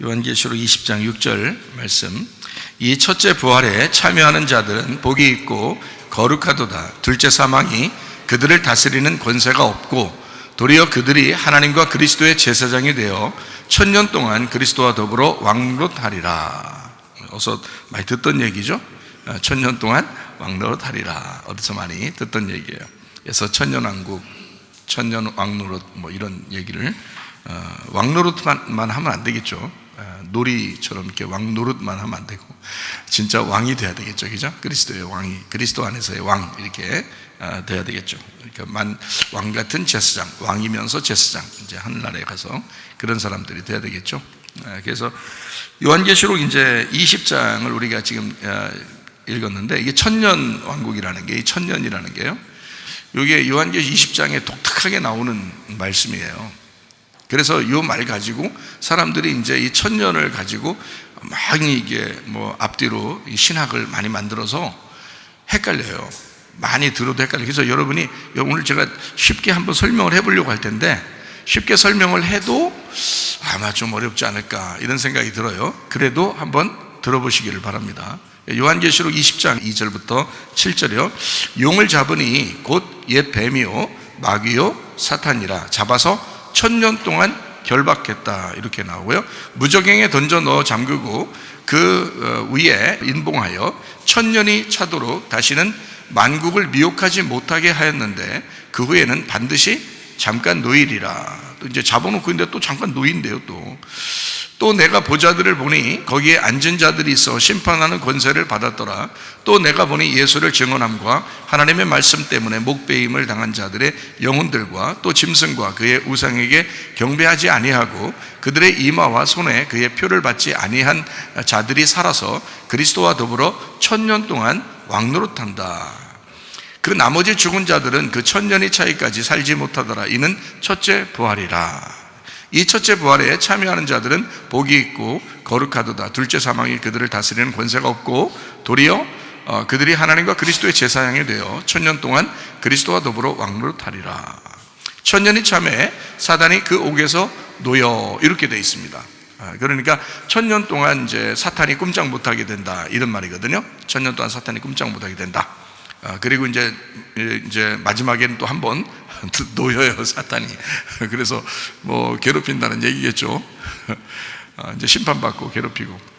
요한계시록 20장 6절 말씀. 이 첫째 부활에 참여하는 자들은 복이 있고 거룩하도다. 둘째 사망이 그들을 다스리는 권세가 없고 도리어 그들이 하나님과 그리스도의 제사장이 되어 1000년 동안 그리스도와 더불어 왕노릇하리라. 어서 많이 듣던 얘기죠. 1000년 동안 왕노릇하리라. 어디서 많이 듣던 얘기예요. 그래서 천년왕국, 천년 왕노릇 뭐 이런 얘기를 왕노릇만 하면 안 되겠죠. 놀이처럼 이렇게 왕노릇만 하면 안 되고 진짜 왕이 돼야 되겠죠, 그죠? 그리스도의 왕이, 그리스도 안에서의 왕 이렇게 돼야 되겠죠. 그러니까 왕 같은 제사장, 왕이면서 제사장, 이제 하늘나라에 가서 그런 사람들이 돼야 되겠죠. 그래서 요한계시록 이제 20장을 우리가 지금 읽었는데 이게 천년 왕국이라는 게, 이 천년이라는 게요. 이게 요한계시록 20장에 독특하게 나오는 말씀이에요. 그래서 이 말 가지고 사람들이 이제 이 천년을 가지고 막 이게 뭐 앞뒤로 신학을 많이 만들어서 헷갈려요. 많이 들어도 헷갈려요. 그래서 여러분이 오늘 제가 쉽게 한번 설명을 해보려고 할 텐데 쉽게 설명을 해도 아마 좀 어렵지 않을까 이런 생각이 들어요. 그래도 한번 들어보시기를 바랍니다. 요한계시록 20장 2절부터 7절이요. 용을 잡으니 곧 옛 뱀이요 마귀요 사탄이라 잡아서 1000년 동안 결박했다 이렇게 나오고요. 무저갱에 던져 넣어 잠그고 그 위에 인봉하여 1000년이 차도록 다시는 만국을 미혹하지 못하게 하였는데 그 후에는 반드시 잠깐 노일이라. 또 이제 잡아놓고 있는데 또 잠깐 노인데요. 또 내가 보자들을 보니 거기에 앉은 자들이 있어 심판하는 권세를 받았더라. 또 내가 보니 예수를 증언함과 하나님의 말씀 때문에 목배임을 당한 자들의 영혼들과 또 짐승과 그의 우상에게 경배하지 아니하고 그들의 이마와 손에 그의 표를 받지 아니한 자들이 살아서 그리스도와 더불어 1000년 동안 왕노릇한다. 그 나머지 죽은 자들은 그 1000년이 차이까지 살지 못하더라. 이는 첫째 부활이라. 이 첫째 부활에 참여하는 자들은 복이 있고 거룩하도다. 둘째 사망이 그들을 다스리는 권세가 없고 도리어 그들이 하나님과 그리스도의 제사장이 되어 1000년 동안 그리스도와 더불어 왕노릇하리라. 1000년이 참에 사단이 그 옥에서 놓여 이렇게 되어 있습니다. 그러니까 1000년 동안 이제 사탄이 꼼짝 못하게 된다 이런 말이거든요. 1000년 동안 사탄이 꼼짝 못하게 된다. 그리고 이제 마지막에는 또 한 번 놓여요, 사탄이. 그래서 뭐 괴롭힌다는 얘기겠죠. 이제 심판받고 괴롭히고.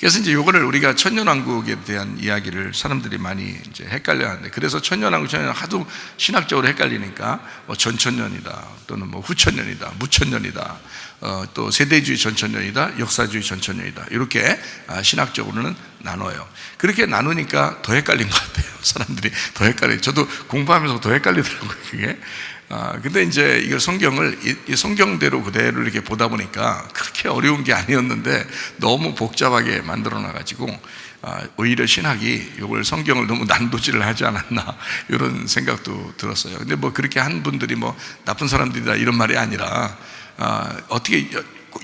그래서 이제 요거를 우리가 천년왕국에 대한 이야기를 사람들이 많이 이제 헷갈려 하는데, 그래서 천년왕국, 천년 하도 신학적으로 헷갈리니까 뭐 전천년이다, 또는 뭐 후천년이다, 무천년이다, 또 세대주의 전천년이다, 역사주의 전천년이다, 이렇게 신학적으로는 나눠요. 그렇게 나누니까 더 헷갈린 것 같아요. 사람들이 더 헷갈려요. 저도 공부하면서 더 헷갈리더라고요, 그게. 근데 이제 이걸 성경을 이 성경대로 그대로 이렇게 보다 보니까 그렇게 어려운 게 아니었는데 너무 복잡하게 만들어 놔가지고 오히려 신학이 이걸 성경을 너무 난도질을 하지 않았나 이런 생각도 들었어요. 근데 뭐 그렇게 한 분들이 뭐 나쁜 사람들이다 이런 말이 아니라 어떻게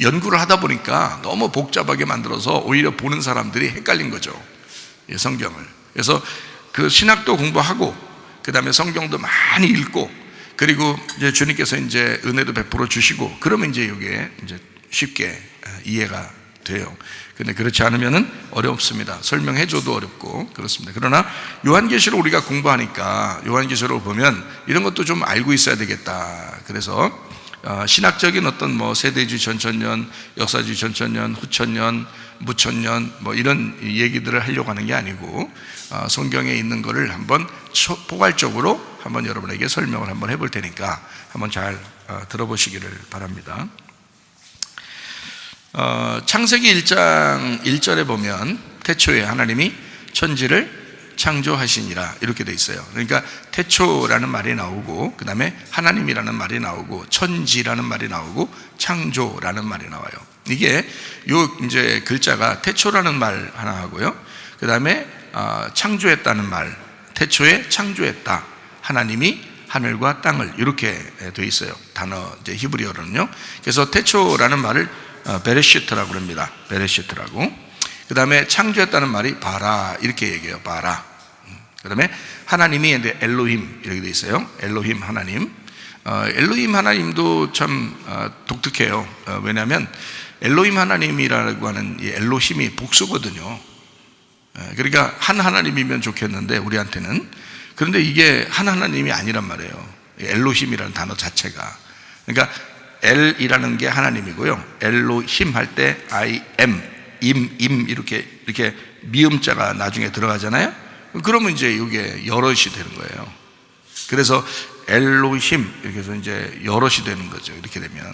연구를 하다 보니까 너무 복잡하게 만들어서 오히려 보는 사람들이 헷갈린 거죠, 성경을. 그래서 그 신학도 공부하고 그 다음에 성경도 많이 읽고 그리고 이제 주님께서 이제 은혜도 베풀어 주시고 그러면 이제 이게 이제 쉽게 이해가 돼요. 근데 그렇지 않으면은 어렵습니다. 설명해줘도 어렵고 그렇습니다. 그러나 요한계시록 우리가 공부하니까 요한계시록 보면 이런 것도 좀 알고 있어야 되겠다. 그래서 신학적인 어떤 뭐 세대주의 전천년, 역사주의 전천년, 후천년, 무천년 뭐 이런 얘기들을 하려고 하는 게 아니고 성경에 있는 거를 한번 포괄적으로 한번 여러분에게 설명을 한번 해볼 테니까 한번 잘 들어보시기를 바랍니다. 창세기 1장 1절에 보면 태초에 하나님이 천지를 창조하시니라 이렇게 돼 있어요. 그러니까 태초라는 말이 나오고 그 다음에 하나님이라는 말이 나오고 천지라는 말이 나오고 창조라는 말이 나와요. 이게 요 이제 글자가 태초라는 말 하나 하고요. 그 다음에 창조했다는 말, 태초에 창조했다. 하나님이 하늘과 땅을 이렇게 돼 있어요. 단어 이제 히브리어로는요. 그래서 태초라는 말을 베레시트라고 합니다. 베레시트라고. 그 다음에 창조했다는 말이 바라 이렇게 얘기해요. 바라. 그 다음에 하나님이 이제 엘로힘 이렇게 돼 있어요. 엘로힘 하나님. 엘로힘 하나님도 참 독특해요. 왜냐하면 엘로힘 하나님이라고 하는 이 엘로힘이 복수거든요. 그러니까 한 하나님이면 좋겠는데 우리한테는, 그런데 이게 한 하나님이 아니란 말이에요. 엘로힘이라는 단어 자체가. 그러니까 엘이라는 게 하나님이고요, 엘로힘 할 때 I am, 임 이렇게 미음자가 나중에 들어가잖아요. 그러면 이제 이게 여럿이 되는 거예요. 그래서 엘로힘 이렇게 해서 이제 여럿이 되는 거죠. 이렇게 되면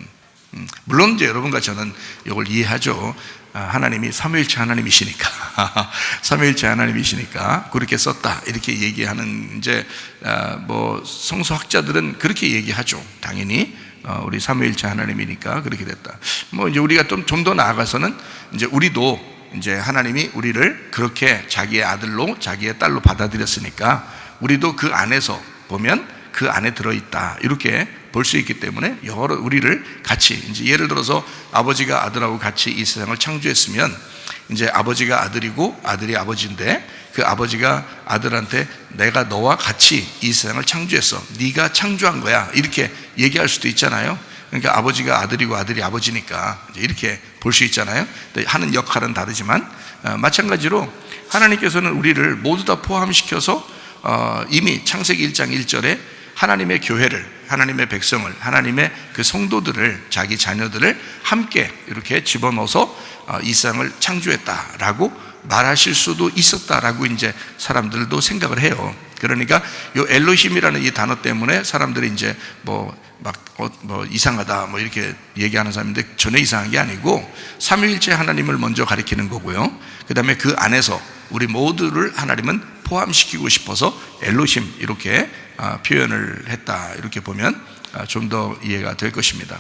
물론 이제 여러분과 저는 이걸 이해하죠. 하나님이 삼위일체 하나님이시니까 삼위일체 하나님이시니까 그렇게 썼다 이렇게 얘기하는, 이제 뭐 성서학자들은 그렇게 얘기하죠. 당연히 우리 삼위일체 하나님이니까 그렇게 됐다. 뭐 이제 우리가 좀 더 나아가서는 이제 우리도 이제 하나님이 우리를 그렇게 자기의 아들로 자기의 딸로 받아들였으니까 우리도 그 안에서 보면 그 안에 들어있다 이렇게 볼 수 있기 때문에 여러 우리를 같이, 이제 예를 들어서 아버지가 아들하고 같이 이 세상을 창조했으면 이제 아버지가 아들이고 아들이 아버지인데 그 아버지가 아들한테 내가 너와 같이 이 세상을 창조했어, 네가 창조한 거야 이렇게 얘기할 수도 있잖아요. 그러니까 아버지가 아들이고 아들이 아버지니까 이렇게 볼 수 있잖아요. 하는 역할은 다르지만 마찬가지로 하나님께서는 우리를 모두 다 포함시켜서 이미 창세기 1장 1절에 하나님의 교회를, 하나님의 백성을, 하나님의 그 성도들을, 자기 자녀들을 함께 이렇게 집어넣어서 이 세상을 창조했다라고 말하실 수도 있었다라고 이제 사람들도 생각을 해요. 그러니까 이 엘로힘이라는 이 단어 때문에 사람들이 이제 뭐 이상하다 뭐 이렇게 얘기하는 사람인데 전혀 이상한 게 아니고 삼위일체 하나님을 먼저 가리키는 거고요. 그 다음에 그 안에서 우리 모두를 하나님은 포함시키고 싶어서 엘로힘 이렇게 표현을 했다 이렇게 보면 좀 더 이해가 될 것입니다.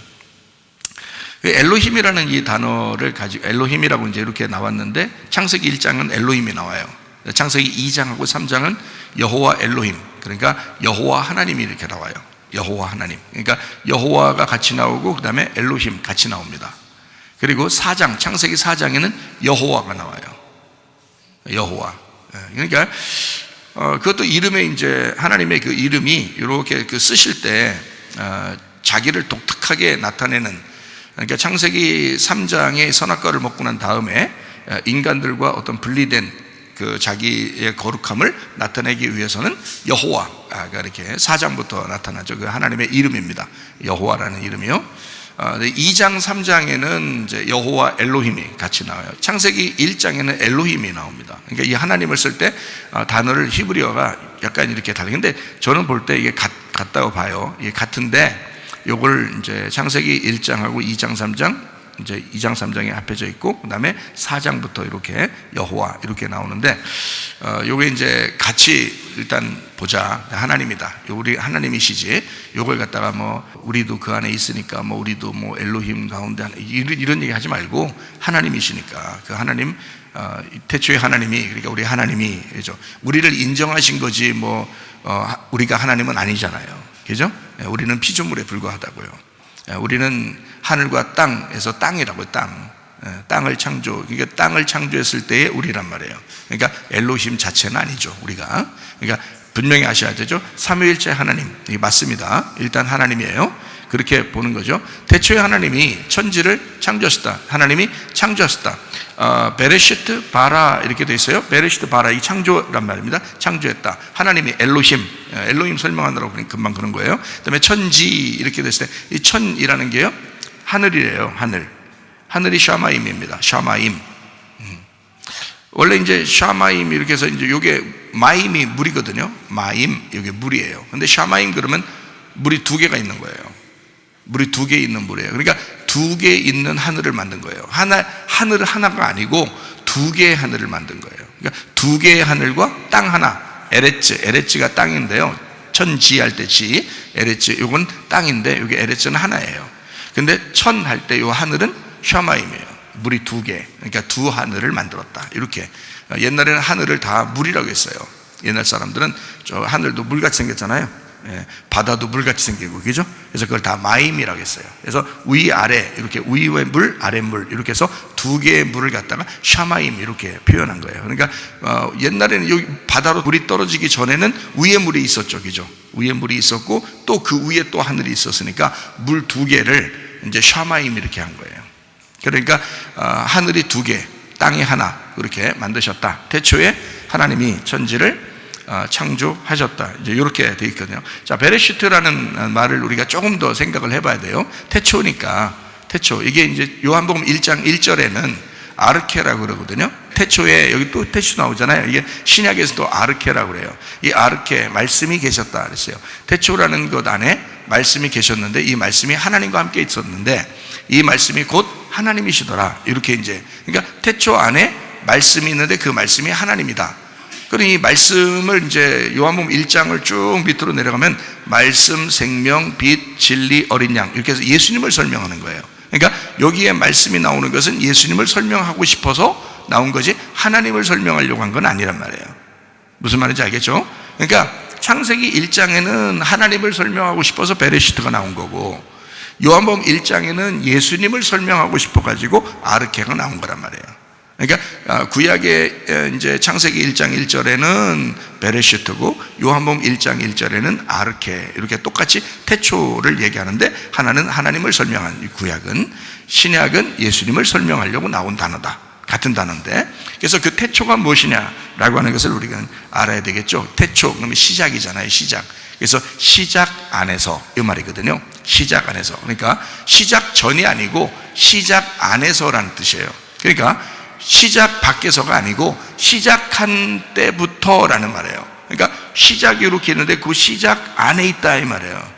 엘로힘이라는 이 단어를 가지고 엘로힘이라고 이제 이렇게 나왔는데 창세기 1장은 엘로힘이 나와요. 창세기 2장하고 3장은 여호와 엘로힘, 그러니까 여호와 하나님이 이렇게 나와요. 여호와 하나님, 그러니까 여호와가 같이 나오고 그 다음에 엘로힘 같이 나옵니다. 그리고 4장, 창세기 4장에는 여호와가 나와요. 여호와. 그러니까 그것도 이름에 이제 하나님의 그 이름이 이렇게 그 쓰실 때 자기를 독특하게 나타내는, 그러니까 창세기 3장의 선악과를 먹고 난 다음에 인간들과 어떤 분리된 그 자기의 거룩함을 나타내기 위해서는 여호와가 이렇게 4장부터 나타나죠. 그 하나님의 이름입니다. 여호와라는 이름이요. 2장 3장에는 이제 여호와 엘로힘이 같이 나와요. 창세기 1장에는 엘로힘이 나옵니다. 그러니까 이 하나님을 쓸 때 단어를 히브리어가 약간 이렇게 다른데 저는 볼 때 이게 같다고 봐요. 이게 같은데 요걸 이제 창세기 1장하고 2장 3장, 이제 2장 3장에 합해져 있고 그 다음에 4장부터 이렇게 여호와 이렇게 나오는데 요게 이제 같이 일단 보자. 하나님이다. 우리 하나님이시지. 요걸 갖다가 뭐 우리도 그 안에 있으니까 뭐 우리도 뭐 엘로힘 가운데 이런 얘기 하지 말고 하나님이시니까 그 하나님 태초에 하나님이, 그러니까 우리 하나님이 그죠. 우리를 인정하신 거지 뭐 우리가 하나님은 아니잖아요. 그죠? 우리는 피조물에 불과하다고요. 우리는 하늘과 땅에서 땅이라고요. 땅을 창조, 그러니까 땅을 창조했을 때의 우리란 말이에요. 그러니까 엘로힘 자체는 아니죠, 우리가. 그러니까 분명히 아셔야 되죠. 삼위일체 하나님, 이게 맞습니다. 일단 하나님이에요. 그렇게 보는 거죠. 태초에 하나님이 천지를 창조하셨다. 하나님이 창조하셨다. 베레시트 바라 이렇게 되어 있어요. 베레시트 바라, 이 창조란 말입니다. 창조했다. 하나님이 엘로힘 설명하느라고 금방 그런 거예요. 그 다음에 천지 이렇게 됐을 때 이 천이라는 게요, 하늘이래요. 하늘이 샤마임입니다. 샤마임. 원래 이제 샤마임 이렇게 해서 이제 요게 마임이 물이거든요. 마임, 요게 물이에요. 근데 샤마임 그러면 물이 두 개가 있는 거예요. 물이 두 개 있는 물이에요. 그러니까 두 개 있는 하늘을 만든 거예요. 하늘 하나가 아니고 두 개의 하늘을 만든 거예요. 그러니까 두 개의 하늘과 땅 하나. 에레츠가 땅인데요. 천지 할 때 지, 에레츠 요건 땅인데 여기 에레츠는 하나예요. 근데 천 할 때 요 하늘은 샤마임이에요. 물이 두 개. 그러니까 두 하늘을 만들었다. 이렇게. 옛날에는 하늘을 다 물이라고 했어요. 옛날 사람들은 저 하늘도 물같이 생겼잖아요. 바다도 물같이 생기고, 그죠? 그래서 그걸 다 마임이라고 했어요. 그래서 위아래 이렇게 위의 물, 아래 물 이렇게 해서 두 개의 물을 갖다가 샤마임 이렇게 표현한 거예요. 그러니까 옛날에는 여기 바다로 물이 떨어지기 전에는 위에 물이 있었죠, 그죠? 위에 물이 있었고 또 그 위에 또 하늘이 있었으니까 물 두 개를 이제 샤마임 이렇게 한 거예요. 그러니까 하늘이 두 개, 땅이 하나, 그렇게 만드셨다. 태초에 하나님이 천지를 창조하셨다. 이제 이렇게 되어 있거든요. 자, 베레시트라는 말을 우리가 조금 더 생각을 해봐야 돼요. 태초니까, 태초. 이게 이제 요한복음 1장 1절에는 아르케라고 그러거든요. 태초에, 여기 또 태초 나오잖아요. 이게 신약에서도 아르케라고 그래요. 이 아르케, 말씀이 계셨다 그랬어요. 태초라는 것 안에 말씀이 계셨는데, 이 말씀이 하나님과 함께 있었는데, 이 말씀이 곧 하나님이시더라. 이렇게 이제, 그러니까 태초 안에 말씀이 있는데 그 말씀이 하나님이다. 그러니 이 말씀을 이제 요한복음 1장을 쭉 밑으로 내려가면 말씀, 생명, 빛, 진리, 어린 양, 이렇게 해서 예수님을 설명하는 거예요. 그러니까 여기에 말씀이 나오는 것은 예수님을 설명하고 싶어서 나온 거지 하나님을 설명하려고 한 건 아니란 말이에요. 무슨 말인지 알겠죠? 그러니까 창세기 1장에는 하나님을 설명하고 싶어서 베레시트가 나온 거고, 요한복음 1장에는 예수님을 설명하고 싶어가지고 아르케가 나온 거란 말이에요. 그러니까 구약의 이제 창세기 1장 1절에는 베레시트고 요한복음 1장 1절에는 아르케, 이렇게 똑같이 태초를 얘기하는데, 하나는 하나님을 설명한 이 구약은, 신약은 예수님을 설명하려고 나온 단어다. 같은 단어인데, 그래서 그 태초가 무엇이냐라고 하는 것을 우리가 알아야 되겠죠. 태초 그러면 시작이잖아요. 시작. 그래서 시작 안에서, 이 말이거든요. 시작 안에서. 그러니까 시작 전이 아니고 시작 안에서라는 뜻이에요. 그러니까 시작 밖에서가 아니고 시작한 때부터라는 말이에요. 그러니까 시작이 이렇게 있는데 그 시작 안에 있다 이 말이에요.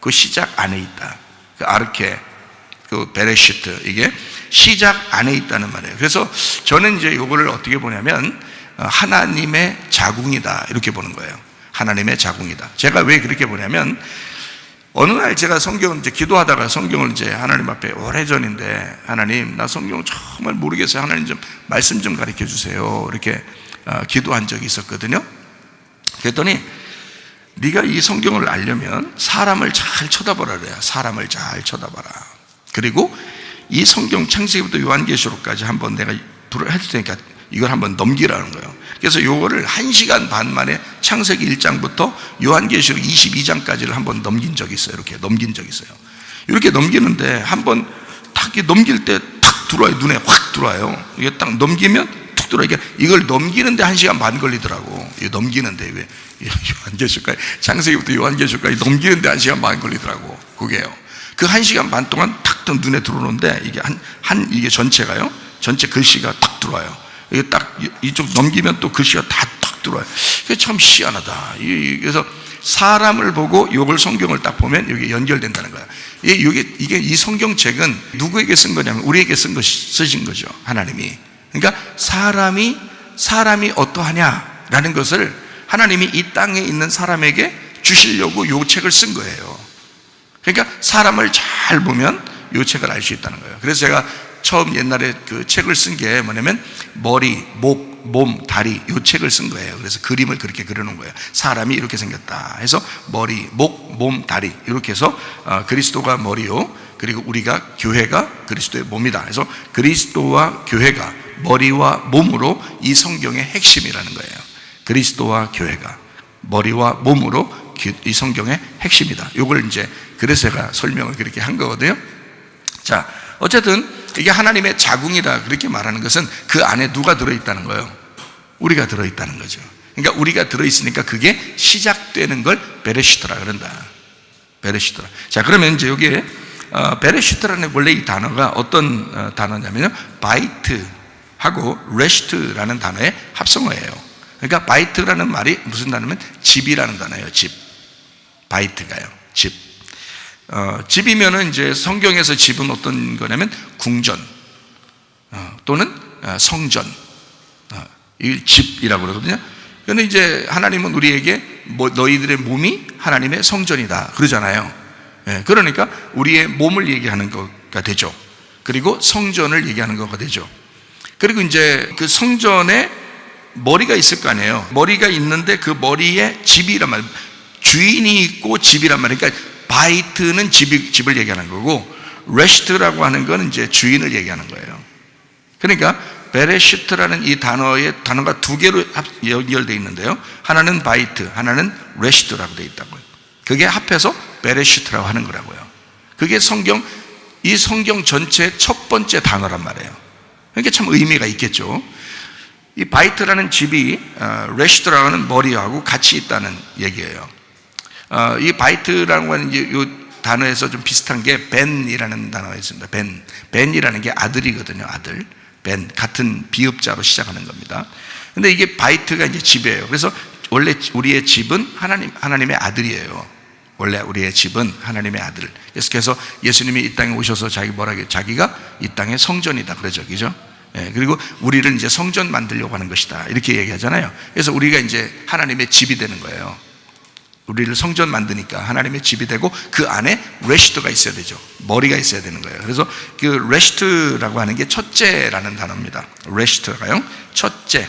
그 시작 안에 있다. 그 아르케, 그 베레시트, 이게 시작 안에 있다는 말이에요. 그래서 저는 이제 이거를 어떻게 보냐면 하나님의 자궁이다, 이렇게 보는 거예요. 하나님의 자궁이다. 제가 왜 그렇게 보냐면, 어느 날 제가 성경을 이제 기도하다가 성경을 이제 하나님 앞에, 오래전인데, 하나님, 나 성경을 정말 모르겠어요. 하나님 좀 말씀 좀 가르쳐 주세요. 이렇게 기도한 적이 있었거든요. 그랬더니 네가 이 성경을 알려면 사람을 잘 쳐다보라 그래요. 사람을 잘 쳐다봐라. 그리고 이 성경 창세기부터 요한계시록까지 한번 내가 해줄 테니까 이걸 한번 넘기라는 거예요. 그래서 이거를 1시간 반 만에 창세기 1장부터 요한계시록 22장까지를 한번 넘긴 적이 있어요. 이렇게 넘긴 적이 있어요. 이렇게 넘기는데 한번 탁 넘길 때 탁 들어와요. 눈에 확 들어와요. 이게 딱 넘기면 툭 들어와요. 이걸 넘기는데 1시간 반 걸리더라고. 이거 넘기는데, 왜 요한계시록까지, 창세기부터 요한계시록까지 넘기는데 1시간 반 걸리더라고. 그게요. 그 1시간 반 동안 탁 눈에 들어오는데, 이게 이게 전체가요, 전체 글씨가 탁 들어와요. 이게 딱 이쪽 넘기면 또 글씨가 다 탁 들어와요. 그게 참 희한하다. 그래서 사람을 보고 이걸 성경을 딱 보면 이게 연결된다는 거야. 이게 이 성경책은 누구에게 쓴 거냐면 우리에게 쓰신 거죠. 하나님이. 그러니까 사람이 어떠하냐라는 것을 하나님이 이 땅에 있는 사람에게 주시려고 이 책을 쓴 거예요. 그러니까 사람을 잘 보면 이 책을 알 수 있다는 거예요. 그래서 제가 처음 옛날에 그 책을 쓴 게 뭐냐면 머리, 목, 몸, 다리, 이 책을 쓴 거예요. 그래서 그림을 그렇게 그려놓은 거예요. 사람이 이렇게 생겼다 해서 머리, 목, 몸, 다리, 이렇게 해서 그리스도가 머리요, 그리고 우리가 교회가 그리스도의 몸이다 해서 그리스도와 교회가 머리와 몸으로 이 성경의 핵심이라는 거예요. 그리스도와 교회가 머리와 몸으로 이 성경의 핵심이다. 이걸 이제 그래서 제가 설명을 그렇게 한 거거든요. 자, 어쨌든 이게 하나님의 자궁이다 그렇게 말하는 것은 그 안에 누가 들어있다는 거예요? 우리가 들어있다는 거죠. 그러니까 우리가 들어있으니까 그게 시작되는 걸 베레시트라 그런다. 베레시트라. 자, 그러면 이제 여기에 베레시트라는 원래 이 단어가 어떤 단어냐면요, 바이트하고 레시트라는 단어의 합성어예요. 그러니까 바이트라는 말이 무슨 단어냐면 집이라는 단어예요. 집. 바이트가요. 집. 집이면은 이제 성경에서 집은 어떤 거냐면 궁전 또는 성전, 이 집이라고 그러거든요. 그런데 이제 하나님은 우리에게 너희들의 몸이 하나님의 성전이다 그러잖아요. 그러니까 우리의 몸을 얘기하는 거가 되죠. 그리고 성전을 얘기하는 거가 되죠. 그리고 이제 그 성전에 머리가 있을 거 아니에요. 머리가 있는데 그 머리에 집이란 말, 주인이 있고 집이란 말이에요. 그러니까 바이트는 집을 얘기하는 거고, 레시트라고 하는 건 이제 주인을 얘기하는 거예요. 그러니까 베레시트라는 이 단어가 두 개로 연결되어 있는데요, 하나는 바이트, 하나는 레시트라고 되어 있다고요. 그게 합해서 베레시트라고 하는 거라고요. 그게 성경 이 성경 전체의 첫 번째 단어란 말이에요. 그러니까 참 의미가 있겠죠. 이 바이트라는 집이 레시트라고 하는 머리하고 같이 있다는 얘기예요. 이 바이트라고 하는 이 단어에서 좀 비슷한 게 벤이라는 단어가 있습니다. 벤이라는 게 아들이거든요. 아들. 벤, 같은 비읍자로 시작하는 겁니다. 근데 이게 바이트가 이제 집이에요. 그래서 원래 우리의 집은 하나님의 아들이에요. 원래 우리의 집은 하나님의 아들. 그래서 예수님이 이 땅에 오셔서 자기가 이 땅의 성전이다 그러죠. 그죠? 예, 그리고 우리를 이제 성전 만들려고 하는 것이다. 이렇게 얘기하잖아요. 그래서 우리가 이제 하나님의 집이 되는 거예요. 우리를 성전 만드니까 하나님의 집이 되고 그 안에 레시트가 있어야 되죠. 머리가 있어야 되는 거예요. 그래서 그 레시트라고 하는 게 첫째라는 단어입니다. 레시트가요. 첫째.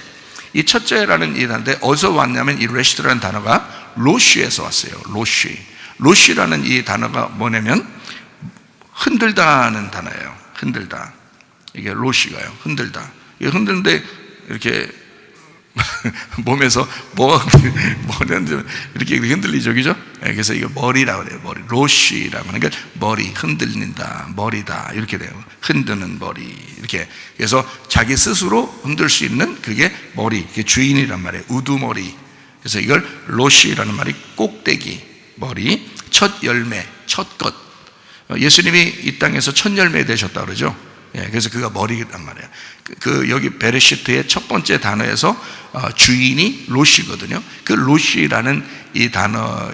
이 첫째라는 이 단어인데 어디서 왔냐면 이 레시트라는 단어가 로쉬에서 왔어요. 로쉬라는 이 단어가 뭐냐면 흔들다는 단어예요. 흔들다. 이게 로쉬가요. 흔들다. 이게 흔드는데 이렇게 몸에서 뭐는 이렇게 흔들리죠, 그죠? 그래서 이거 머리라고 그래요. 머리. 로쉬라고 하는 게 머리, 흔들린다, 머리다 이렇게 돼요. 흔드는 머리 이렇게. 그래서 자기 스스로 흔들 수 있는 그게 머리, 그게 주인이란 말이에요. 우두머리. 그래서 이걸 로쉬라는 말이 꼭대기, 머리, 첫 열매, 첫 것. 예수님이 이 땅에서 첫 열매 되셨다 그러죠. 그래서 그가 머리란 말이에요. 여기 베레시트의 첫 번째 단어에서 주인이 로시거든요. 그 로시라는 이 단어가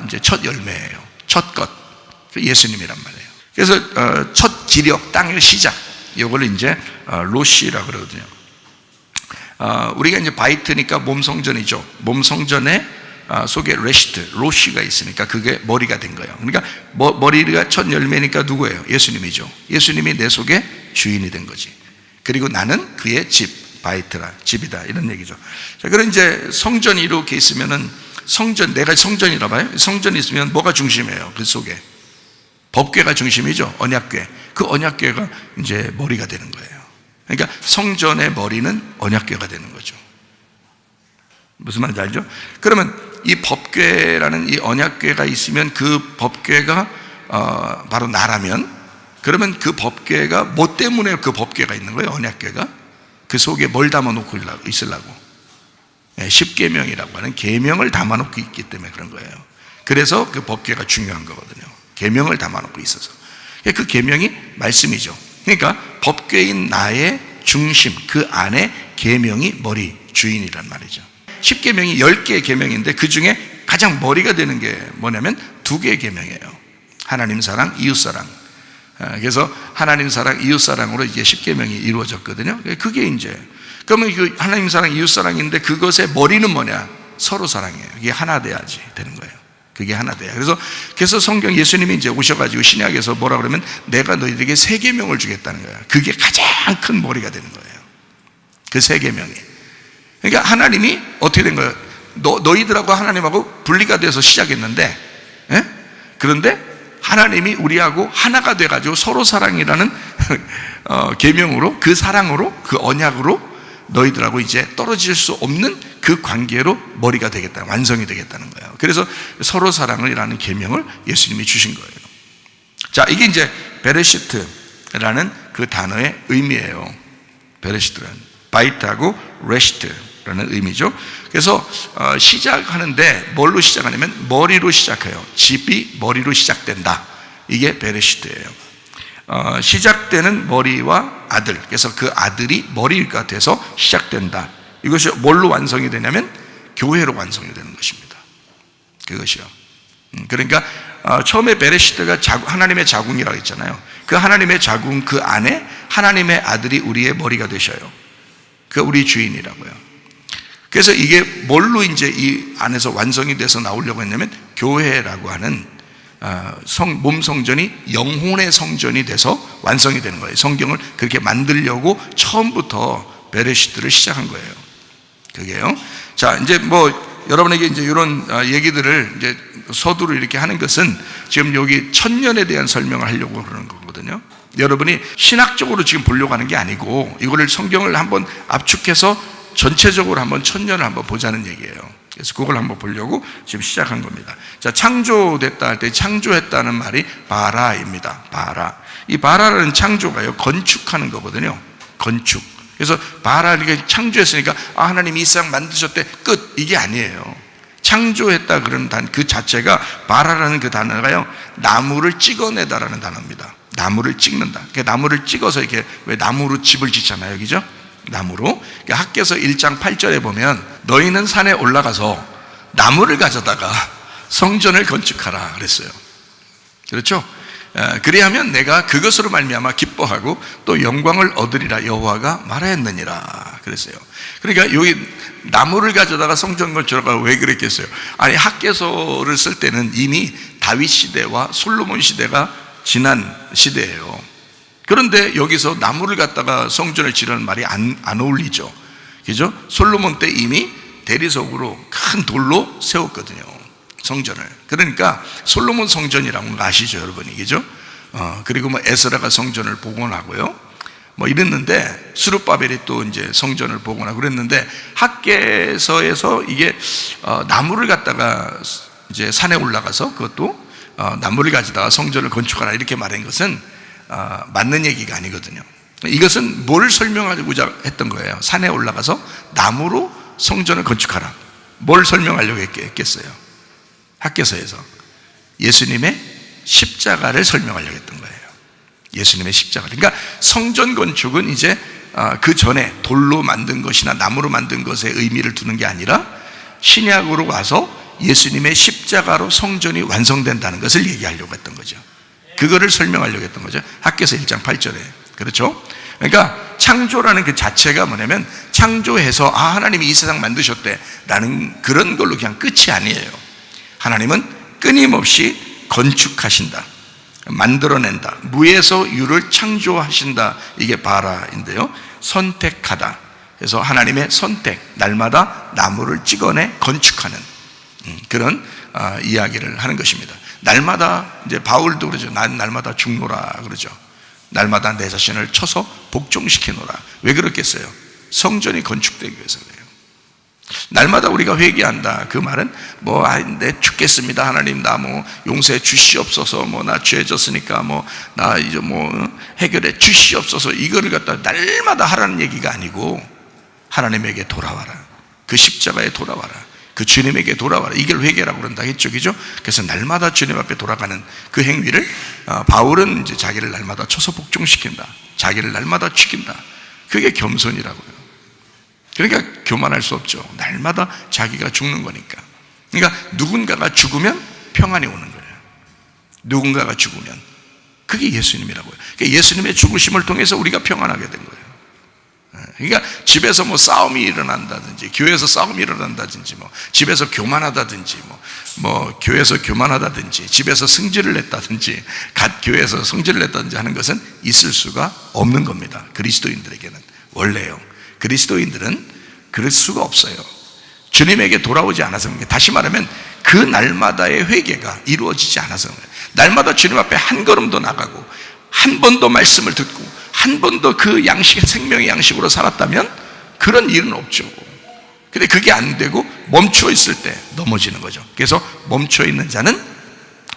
이제 첫 열매예요. 첫 것. 예수님이란 말이에요. 그래서 첫 기력, 땅의 시작. 이걸 이제 로시라고 그러거든요. 우리가 이제 바이트니까 몸성전이죠. 몸성전에 속에 레시트, 로시가 있으니까 그게 머리가 된 거예요. 그러니까 머리가 첫 열매니까 누구예요? 예수님이죠. 예수님이 내 속에 주인이 된 거지. 그리고 나는 그의 집, 바이트라, 집이다 이런 얘기죠. 자, 그럼 이제 성전이 이렇게 있으면은 내가 성전이라 봐요. 성전이 있으면 뭐가 중심이에요? 그 속에 법궤가 중심이죠. 언약궤. 그 언약궤가 이제 머리가 되는 거예요. 그러니까 성전의 머리는 언약궤가 되는 거죠. 무슨 말인지 알죠? 그러면 이 법궤라는 이 언약궤가 있으면 그 법궤가 바로 나라면, 그러면 그 법궤가 뭐 때문에 그 법궤가 있는 거예요? 언약궤가 그 속에 뭘 담아놓고 있으려고? 십계명이라고 하는 계명을 담아놓고 있기 때문에 그런 거예요. 그래서 그 법궤가 중요한 거거든요. 계명을 담아놓고 있어서. 그 계명이 말씀이죠. 그러니까 법궤인 나의 중심, 그 안에 계명이 머리, 주인이란 말이죠. 10계명이 10개의 계명인데 그 중에 가장 머리가 되는 게 뭐냐면 2개의 계명이에요. 하나님 사랑, 이웃 사랑. 그래서 하나님 사랑, 이웃 사랑으로 이제 10계명이 이루어졌거든요. 그게 이제 그러면 그 하나님 사랑, 이웃 사랑인데 그것의 머리는 뭐냐? 서로 사랑이에요. 이게 하나 돼야지 되는 거예요. 그게 하나 돼야. 그래서 성경 예수님이 이제 오셔가지고 신약에서 뭐라 그러면 내가 너희들에게 3계명을 주겠다는 거예요. 그게 가장 큰 머리가 되는 거예요. 그 3계명이. 그러니까 하나님이 어떻게 된 거예요? 너희들하고 하나님하고 분리가 돼서 시작했는데, 그런데 하나님이 우리하고 하나가 돼가지고 서로 사랑이라는 계명으로, 그 사랑으로, 그 언약으로 너희들하고 이제 떨어질 수 없는 그 관계로 머리가 되겠다, 완성이 되겠다는 거예요. 그래서 서로 사랑이라는 계명을 예수님이 주신 거예요. 자, 이게 이제 베레시트라는 그 단어의 의미예요. 베레시트라는 바이트하고 레시트라는 의미죠. 그래서 시작하는데 뭘로 시작하냐면 머리로 시작해요. 집이 머리로 시작된다. 이게 베레시트예요. 시작되는 머리와 아들. 그래서 그 아들이 머리가 돼서 시작된다. 이것이 뭘로 완성이 되냐면 교회로 완성이 되는 것입니다. 그것이요. 그러니까 처음에 베레시트가 하나님의 자궁이라고 했잖아요. 그 하나님의 자궁 그 안에 하나님의 아들이 우리의 머리가 되셔요. 그 우리 주인이라고요. 그래서 이게 뭘로 이제 이 안에서 완성이 돼서 나오려고 했냐면 교회라고 하는 몸 성전이 영혼의 성전이 돼서 완성이 되는 거예요. 성경을 그렇게 만들려고 처음부터 베레시트를 시작한 거예요. 그게요. 자, 이제 뭐 여러분에게 이제 이런 얘기들을 이제 서두로 이렇게 하는 것은 지금 여기 천년에 대한 설명을 하려고 그러는 거거든요. 여러분이 신학적으로 지금 보려고 하는 게 아니고 이거를 성경을 한번 압축해서 전체적으로 한번 천년을 한번 보자는 얘기예요. 그래서 그걸 한번 보려고 지금 시작한 겁니다. 자, 창조됐다 할 때 창조했다는 말이 바라입니다. 바라. 이 바라라는 창조가요, 건축하는 거거든요. 건축. 그래서 바라를 창조했으니까 하나님이 이 세상 만드셨대, 끝. 이게 아니에요. 창조했다 그러는 그 자체가, 바라라는 그 단어가요, 나무를 찍어내다라는 단어입니다. 나무를 찍는다. 나무를 찍어서 이렇게, 왜 나무로 집을 짓잖아요, 그죠? 나무로. 학개서 1장 8절에 보면 너희는 산에 올라가서 나무를 가져다가 성전을 건축하라 그랬어요. 그렇죠? 그리하면 내가 그것으로 말미암아 기뻐하고 또 영광을 얻으리라 여호와가 말하였느니라 그랬어요. 그러니까 여기 나무를 가져다가 성전 건축하라고 왜 그랬겠어요? 아니, 학개서를 쓸 때는 이미 다윗 시대와 솔로몬 시대가 지난 시대예요. 그런데 여기서 나무를 갖다가 성전을 지르는 말이 안 어울리죠. 그죠? 솔로몬 때 이미 대리석으로 큰 돌로 세웠거든요, 성전을. 그러니까 솔로몬 성전이라는 거 아시죠, 여러분이? 그죠? 그리고 뭐 에스라가 성전을 복원하고요, 뭐 이랬는데, 스룹바벨이 또 이제 성전을 복원하고 그랬는데, 학개서에서 이게 나무를 갖다가 이제 산에 올라가서 그것도 나무를 가져다가 성전을 건축하라 이렇게 말한 것은 맞는 얘기가 아니거든요. 이것은 뭘 설명하고자 했던 거예요? 산에 올라가서 나무로 성전을 건축하라. 뭘 설명하려고 했겠어요? 학개서에서 예수님의 십자가를 설명하려고 했던 거예요. 예수님의 십자가. 그러니까 성전 건축은 이제 그 전에 돌로 만든 것이나 나무로 만든 것에 의미를 두는 게 아니라 신약으로 와서 예수님의 십자가로 성전이 완성된다는 것을 얘기하려고 했던 거죠. 그거를 설명하려고 했던 거죠. 학개서 1장 8절에. 그렇죠? 그러니까 창조라는 그 자체가 뭐냐면, 창조해서 하나님이 이 세상 만드셨대 라는 그런 걸로 그냥 끝이 아니에요. 하나님은 끊임없이 건축하신다, 만들어낸다, 무에서 유를 창조하신다. 이게 바라인데요, 선택하다. 그래서 하나님의 선택, 날마다 나무를 찍어내 건축하는 그런 이야기를 하는 것입니다. 날마다, 이제 바울도 그러죠. 난 날마다 죽노라 그러죠. 날마다 내 자신을 쳐서 복종시키노라. 왜 그렇겠어요? 성전이 건축되기 위해서 그래요. 날마다 우리가 회개한다, 그 말은 내 죽겠습니다, 하나님 나 용서해 주시옵소서, 나 죄졌으니까 나 이제 해결해 주시옵소서, 이거를 갖다 날마다 하라는 얘기가 아니고, 하나님에게 돌아와라, 그 십자가에 돌아와라, 그 주님에게 돌아와라, 이걸 회개라고 그런다 했죠, 그죠? 그래서 날마다 주님 앞에 돌아가는 그 행위를 바울은 이제 자기를 날마다 쳐서 복종시킨다, 자기를 날마다 죽인다. 그게 겸손이라고요. 그러니까 교만할 수 없죠. 날마다 자기가 죽는 거니까. 그러니까 누군가가 죽으면 평안이 오는 거예요. 누군가가 죽으면. 그게 예수님이라고요. 그러니까 예수님의 죽으심을 통해서 우리가 평안하게 된 거예요. 그러니까 집에서 싸움이 일어난다든지, 교회에서 싸움이 일어난다든지, 집에서 교만하다든지, 교회에서 교만하다든지, 집에서 승질을 냈다든지, 교회에서 성질을 냈다든지 하는 것은 있을 수가 없는 겁니다. 그리스도인들에게는 원래요. 그리스도인들은 그럴 수가 없어요. 주님에게 돌아오지 않아서 그런 거예요. 다시 말하면 그 날마다의 회개가 이루어지지 않아서 그런 거예요. 날마다 주님 앞에 한 걸음도 나가고, 한 번도 말씀을 듣고, 한 번도 그 양식, 생명의 양식으로 살았다면 그런 일은 없죠. 근데 그게 안 되고 멈추어 있을 때 넘어지는 거죠. 그래서 멈추어 있는 자는,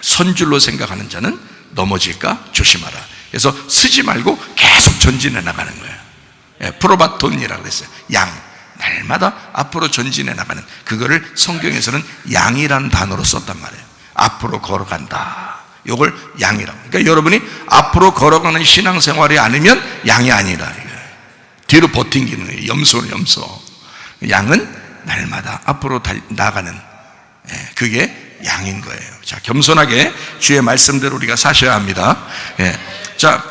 선줄로 생각하는 자는 넘어질까 조심하라. 그래서 쓰지 말고 계속 전진해 나가는 거예요. 프로바톤이라고 그랬어요. 양, 날마다 앞으로 전진해 나가는, 그거를 성경에서는 양이라는 단어로 썼단 말이에요. 앞으로 걸어간다, 이걸 양이라고. 그러니까 여러분이 앞으로 걸어가는 신앙생활이 아니면 양이 아니라, 뒤로 버팅기는 거예요. 염소는 염소. 양은 날마다 앞으로 나가는, 그게 양인 거예요. 자, 겸손하게 주의 말씀대로 우리가 사셔야 합니다. 자,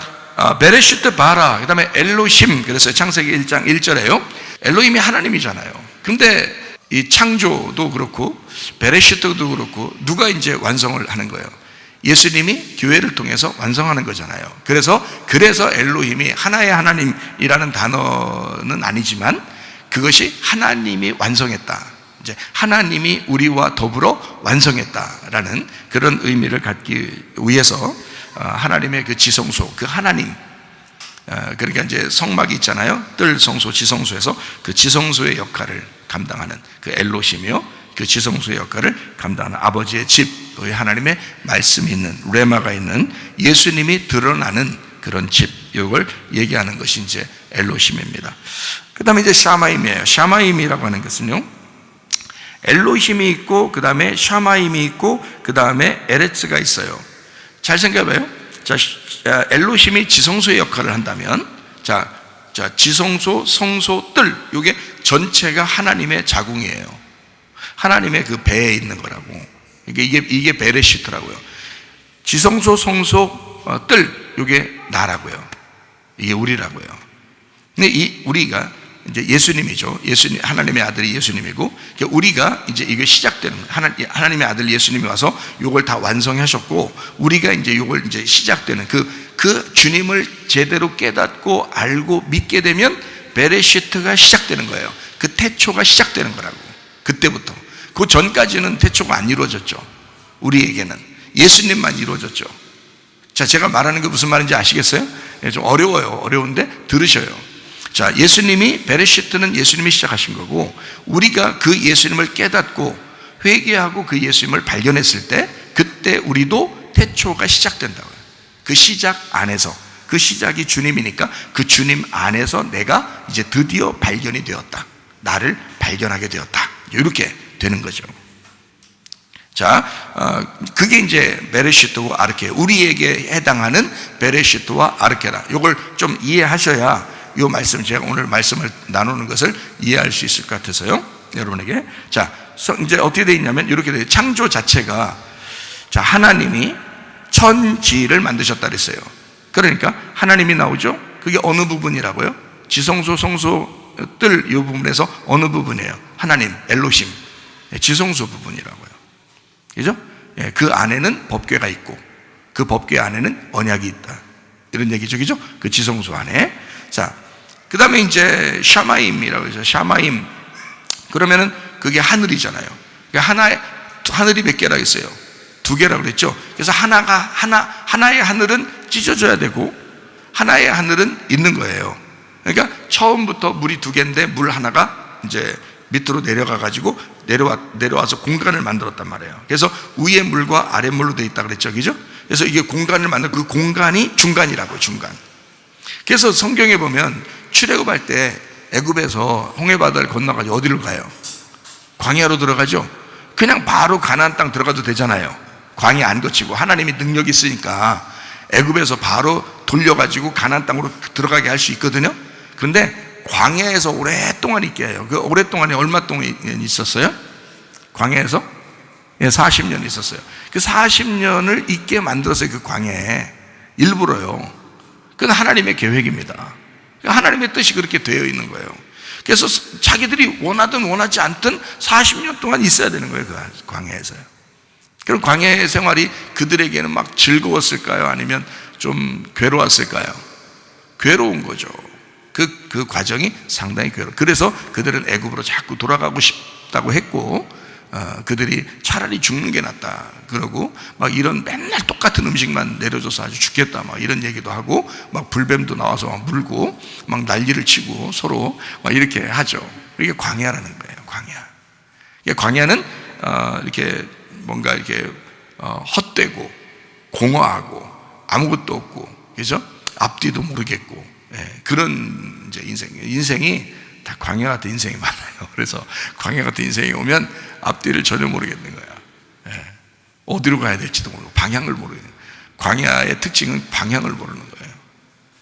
베레시트 바라, 그 다음에 엘로힘. 그래서 창세기 1장 1절에요 엘로힘이 하나님이잖아요. 근데 이 창조도 그렇고 베레시트도 그렇고 누가 이제 완성을 하는 거예요? 예수님이 교회를 통해서 완성하는 거잖아요. 그래서 엘로힘이 하나의 하나님이라는 단어는 아니지만, 그것이 하나님이 완성했다, 이제 하나님이 우리와 더불어 완성했다라는 그런 의미를 갖기 위해서 하나님의 그 지성소, 그 하나님, 그러니까 이제 성막이 있잖아요. 뜰 성소, 지성소에서 그 지성소의 역할을 감당하는 그 엘로힘이요, 그 지성소의 역할을 감당하는 아버지의 집, 거기 하나님의 말씀이 있는, 레마가 있는 예수님이 드러나는 그런 집, 이걸 얘기하는 것이 이제 엘로힘입니다. 그 다음에 이제 샤마임이에요. 샤마임이라고 하는 것은요, 엘로힘이 있고, 그 다음에 샤마임이 있고, 그 다음에 에레츠가 있어요. 잘 생각해봐요. 자, 엘로힘이 지성소의 역할을 한다면, 자, 지성소, 성소, 뜰, 이게 전체가 하나님의 자궁이에요. 하나님의 그 배에 있는 거라고. 이게 베레시트라고요. 지성소, 성소, 뜰, 이게 나라고요. 이게 우리라고요. 근데 우리가 이제 예수님이죠. 하나님의 아들이 예수님이고, 우리가 이제 이게 시작되는 거예요. 하나님의 아들 예수님이 와서 이걸 다 완성하셨고, 우리가 이제 이걸 이제 시작되는 그 주님을 제대로 깨닫고 알고 믿게 되면 베레시트가 시작되는 거예요. 그 태초가 시작되는 거라고. 그때부터. 그 전까지는 태초가 안 이루어졌죠. 우리에게는 예수님만 이루어졌죠. 자, 제가 말하는 게 무슨 말인지 아시겠어요? 좀 어려워요. 어려운데 들으셔요. 자, 베레시트는 예수님이 시작하신 거고, 우리가 그 예수님을 깨닫고 회개하고 그 예수님을 발견했을 때, 그때 우리도 태초가 시작된다고요. 그 시작 안에서, 그 시작이 주님이니까 그 주님 안에서 내가 이제 드디어 발견이 되었다. 나를 발견하게 되었다. 이렇게 되는 거죠. 자, 그게 이제 베레시트와 아르케, 우리에게 해당하는 베레시트와 아르케라. 이걸 좀 이해하셔야 이 말씀, 제가 오늘 말씀을 나누는 것을 이해할 수 있을 것 같아서요, 여러분에게. 자, 이제 어떻게 되어 있냐면 이렇게 돼요. 창조 자체가, 자, 하나님이 천지를 만드셨다 그랬어요. 그러니까 하나님이 나오죠. 그게 어느 부분이라고요? 지성소, 성소, 뜰, 이 부분에서 어느 부분이에요? 하나님, 엘로힘, 지성소 부분이라고요. 그죠? 그 안에는 법궤가 있고, 그 법궤 안에는 언약이 있다, 이런 얘기죠. 그죠? 그 지성소 안에. 자, 그 다음에 이제 샤마임이라고 해서, 샤마임, 그러면은 그게 하늘이잖아요. 하늘이 몇 개라고 했어요? 2개라고 그랬죠. 그래서 하나의 하늘은 찢어져야 되고, 하나의 하늘은 있는 거예요. 그러니까 처음부터 물이 2개인데 물 하나가 이제 밑으로 내려가가지고 내려와서 공간을 만들었단 말이에요. 그래서 위에 물과 아래 물로 되어 있다 그랬죠. 그죠? 그래서 이게 공간을 만든, 그 공간이 중간이라고요. 중간. 그래서 성경에 보면 출애굽할 때 애굽에서 홍해바다를 건너가지고 어디로 가요? 광야로 들어가죠. 그냥 바로 가나안 땅 들어가도 되잖아요. 광야 안 거치고. 하나님이 능력이 있으니까 애굽에서 바로 돌려가지고 가나안 땅으로 들어가게 할 수 있거든요. 그런데 광야에서 오랫동안 있게 해요. 그 오랫동안에 얼마 동안 있었어요? 광야에서 40년 있었어요. 그 40년을 있게 만들었어요. 그 광야에 일부러요. 그건 하나님의 계획입니다. 하나님의 뜻이 그렇게 되어 있는 거예요. 그래서 자기들이 원하든 원하지 않든 40년 동안 있어야 되는 거예요. 그 광야에서요. 그럼 광야의 생활이 그들에게는 막 즐거웠을까요? 아니면 좀 괴로웠을까요? 괴로운 거죠. 그 과정이 상당히 괴로워. 그래서 그들은 애굽으로 자꾸 돌아가고 싶다고 했고, 그들이 차라리 죽는 게 낫다 그러고, 막 이런 맨날 똑같은 음식만 내려줘서 아주 죽겠다 막 이런 얘기도 하고, 막 불뱀도 나와서 막 물고 막 난리를 치고 서로 막 이렇게 하죠. 이게 광야라는 거예요. 광야는 이렇게 뭔가 이렇게 헛되고 공허하고 아무것도 없고, 그죠? 앞뒤도 모르겠고, 그런 이제 인생이 다 광야 같은 인생이 많아요. 그래서 광야 같은 인생이 오면 앞뒤를 전혀 모르겠는 거야. 어디로 가야 될지도 모르고 방향을 모르겠는 거예요. 광야의 특징은 방향을 모르는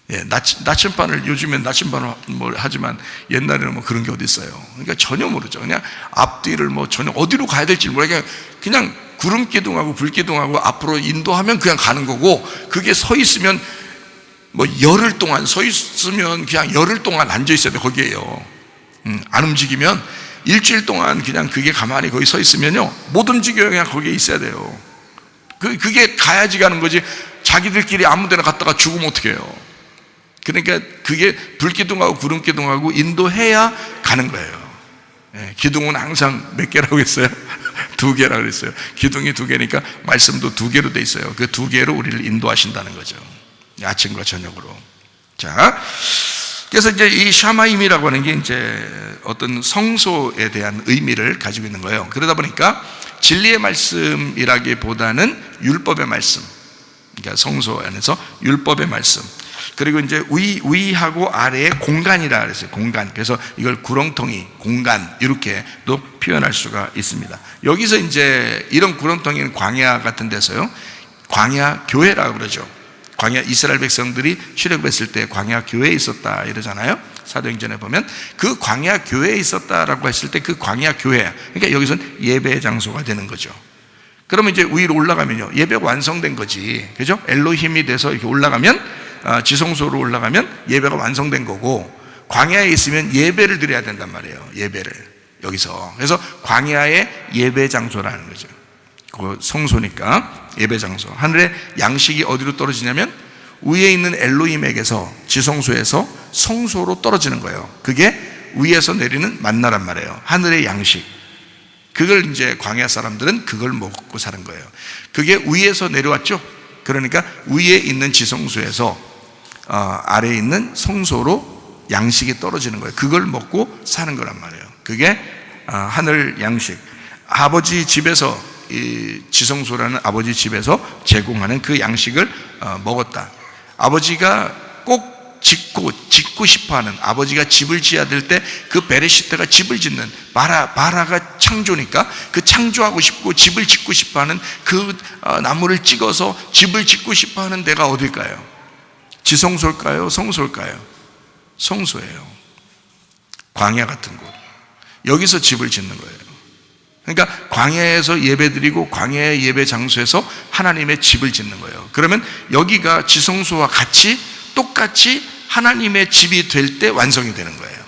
거예요. 나침반을, 요즘엔 나침반을 뭐 하지만 옛날에는 뭐 그런 게 어디 있어요. 그러니까 전혀 모르죠. 그냥 앞뒤를 뭐 전혀 어디로 가야 될지 모르고 그냥 구름기둥하고 불기둥하고 앞으로 인도하면 그냥 가는 거고, 그게 서 있으면 뭐 열흘 동안 서 있으면 그냥 열흘 동안 앉아 있어야 돼. 거기에요. 안 움직이면 일주일 동안 그냥 그게 가만히 거기 서 있으면요, 못 움직여요. 그냥 거기에 있어야 돼요. 그게 가야지 가는 거지. 자기들끼리 아무 데나 갔다가 죽으면 어떻게 해요? 그러니까 그게 불기둥하고 구름기둥하고 인도해야 가는 거예요. 기둥은 항상 몇 개라고 했어요? 2개라고 그랬어요. 기둥이 2개니까 말씀도 2개로 돼 있어요. 그 2개로 우리를 인도하신다는 거죠. 아침과 저녁으로. 자, 그래서 이제 이 샤마임이라고 하는 게 이제 어떤 성소에 대한 의미를 가지고 있는 거예요. 그러다 보니까 진리의 말씀이라기보다는 율법의 말씀, 그러니까 성소 안에서 율법의 말씀, 그리고 이제 위하고 아래의 공간이라 그랬어요. 공간. 그래서 이걸 구렁텅이, 공간 이렇게도 표현할 수가 있습니다. 여기서 이제 이런 구렁텅이는 광야 같은 데서요, 광야 교회라고 그러죠. 광야, 이스라엘 백성들이 출애굽했을 때 광야 교회에 있었다 이러잖아요. 사도행전에 보면 그 광야 교회에 있었다라고 했을 때 그 광야 교회, 그러니까 여기서는 예배 장소가 되는 거죠. 그러면 이제 위로 올라가면요, 예배가 완성된 거지, 그죠? 엘로힘이 돼서 이렇게 올라가면, 지성소로 올라가면 예배가 완성된 거고, 광야에 있으면 예배를 드려야 된단 말이에요. 예배를 여기서. 그래서 광야의 예배 장소라는 거죠. 그 성소니까 예배 장소. 하늘의 양식이 어디로 떨어지냐면 위에 있는 엘로힘에게서, 지성소에서 성소로 떨어지는 거예요. 그게 위에서 내리는 만나란 말이에요. 하늘의 양식. 그걸 이제 광야 사람들은 그걸 먹고 사는 거예요. 그게 위에서 내려왔죠. 그러니까 위에 있는 지성소에서 아래에 있는 성소로 양식이 떨어지는 거예요. 그걸 먹고 사는 거란 말이에요. 그게 하늘 양식. 아버지 집에서, 이 지성소라는 아버지 집에서 제공하는 그 양식을 먹었다. 아버지가 꼭 짓고 싶어하는, 아버지가 집을 지어야 될 때 그 베레시트가 집을 짓는, 바라가 창조니까 그 창조하고 싶고 집을 짓고 싶어하는 그 나무를 찍어서 집을 짓고 싶어하는 데가 어딜까요? 지성소일까요? 성소일까요? 성소예요. 광야 같은 곳, 여기서 집을 짓는 거예요. 그러니까 광야에서 예배드리고 광야의 예배 장소에서 하나님의 집을 짓는 거예요. 그러면 여기가 지성소와 같이 똑같이 하나님의 집이 될 때 완성이 되는 거예요.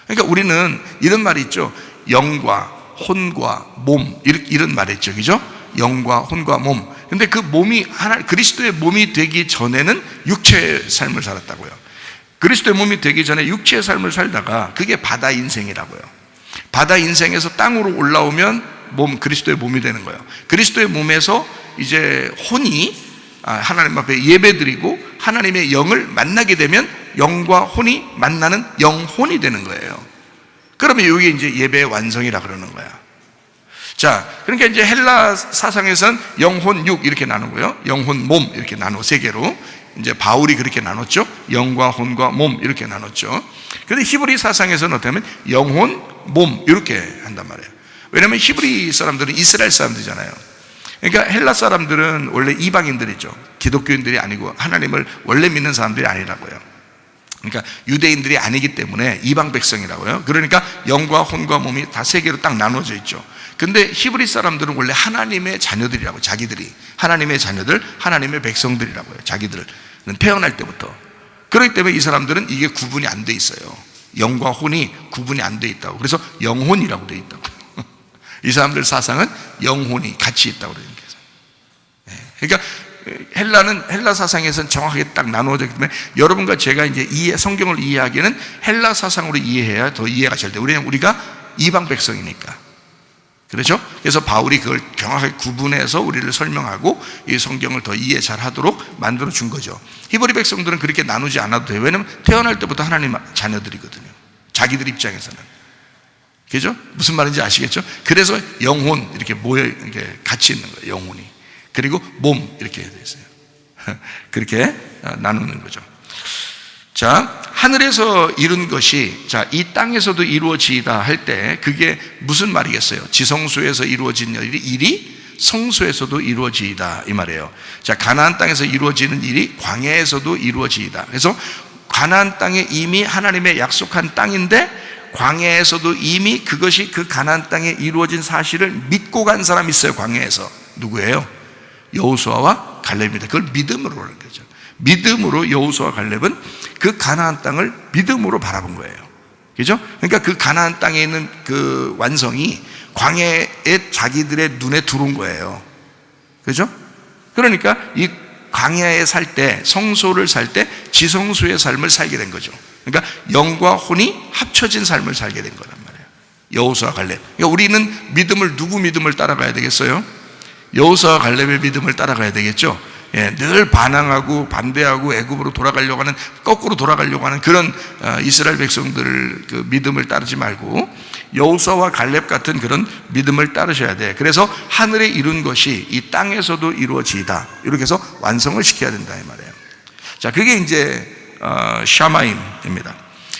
그러니까 우리는 이런 말이 있죠. 영과 혼과 몸, 이런 말이 있죠. 그죠? 영과 혼과 몸. 근데 그 몸이 그리스도의 몸이 되기 전에는 육체의 삶을 살았다고요. 그리스도의 몸이 되기 전에 육체의 삶을 살다가 그게 바다 인생이라고요. 바다 인생에서 땅으로 올라오면 그리스도의 몸이 되는 거예요. 그리스도의 몸에서 이제 혼이 하나님 앞에 예배드리고 하나님의 영을 만나게 되면 영과 혼이 만나는 영혼이 되는 거예요. 그러면 이게 이제 예배의 완성이라 그러는 거야. 자, 그러니까 이제 헬라 사상에서는 영혼 육 이렇게 나누고요, 영혼 몸 이렇게 나누고 세 개로 이제 바울이 그렇게 나눴죠. 영과 혼과 몸 이렇게 나눴죠. 그런데 히브리 사상에서는 어떻게 하면 영혼, 몸 이렇게 한단 말이에요. 왜냐하면 히브리 사람들은 이스라엘 사람들이잖아요. 그러니까 헬라 사람들은 원래 이방인들이죠. 기독교인들이 아니고 하나님을 원래 믿는 사람들이 아니라고요. 그러니까 유대인들이 아니기 때문에 이방 백성이라고요. 그러니까 영과 혼과 몸이 다 세 개로 딱 나눠져 있죠. 근데 히브리 사람들은 원래 하나님의 자녀들이라고, 자기들이 하나님의 자녀들, 하나님의 백성들이라고요. 자기들은 태어날 때부터. 그렇기 때문에 이 사람들은 이게 구분이 안 돼 있어요. 영과 혼이 구분이 안 돼 있다고. 그래서 영혼이라고 돼 있다고. 이 사람들 사상은 영혼이 같이 있다고 그러는 거예요. 그러니까 헬라 사상에서는 정확하게 딱 나누어졌기 때문에 여러분과 제가 이제 성경을 이해하기에는 헬라 사상으로 이해해야 더 이해가 잘 돼요. 왜냐하면 우리가 이방 백성이니까. 그렇죠? 그래서 바울이 그걸 정확하게 구분해서 우리를 설명하고 이 성경을 더 이해 잘 하도록 만들어 준 거죠. 히브리 백성들은 그렇게 나누지 않아도 돼요. 왜냐하면 태어날 때부터 하나님 자녀들이거든요. 자기들 입장에서는. 그죠? 무슨 말인지 아시겠죠? 그래서 영혼 이렇게 모여 이렇게 같이 있는 거예요. 영혼이. 그리고 몸 이렇게 되어 있어요. 그렇게 나누는 거죠. 자, 하늘에서 이룬 것이 이 땅에서도 이루어지다 할 때 그게 무슨 말이겠어요? 지성소에서 이루어진 일이 성소에서도 이루어지이다 이 말이에요. 자, 가나안 땅에서 이루어지는 일이 광야에서도 이루어지이다. 그래서 가나안 땅에 이미 하나님의 약속한 땅인데 광야에서도 이미 그것이 그 가나안 땅에 이루어진 사실을 믿고 간 사람이 있어요. 광야에서. 누구예요? 여호수아와 갈렙입니다. 그걸 믿음으로 하는 거죠. 믿음으로 여호수아와 갈렙은 그 가나안 땅을 믿음으로 바라본 거예요. 그죠? 그러니까 그 가나안 땅에 있는 그 완성이 광야에 자기들의 눈에 들어온 거예요. 그죠? 그러니까 이 광야에 살 때, 성소를 살 때 지성소의 삶을 살게 된 거죠. 그러니까 영과 혼이 합쳐진 삶을 살게 된 거란 말이에요. 여호수아 갈렙. 그러니까 우리는 누구 믿음을 따라가야 되겠어요? 여호수아 갈렙의 믿음을 따라가야 되겠죠. 늘 반항하고 반대하고 애굽으로 돌아가려고 하는, 거꾸로 돌아가려고 하는 그런 이스라엘 백성들 그 믿음을 따르지 말고 여호수아와 갈렙 같은 그런 믿음을 따르셔야 돼. 그래서 하늘에 이룬 것이 이 땅에서도 이루어지이다, 이렇게 해서 완성을 시켜야 된다 이 말이에요. 자, 그게 이제 샤마임입니다.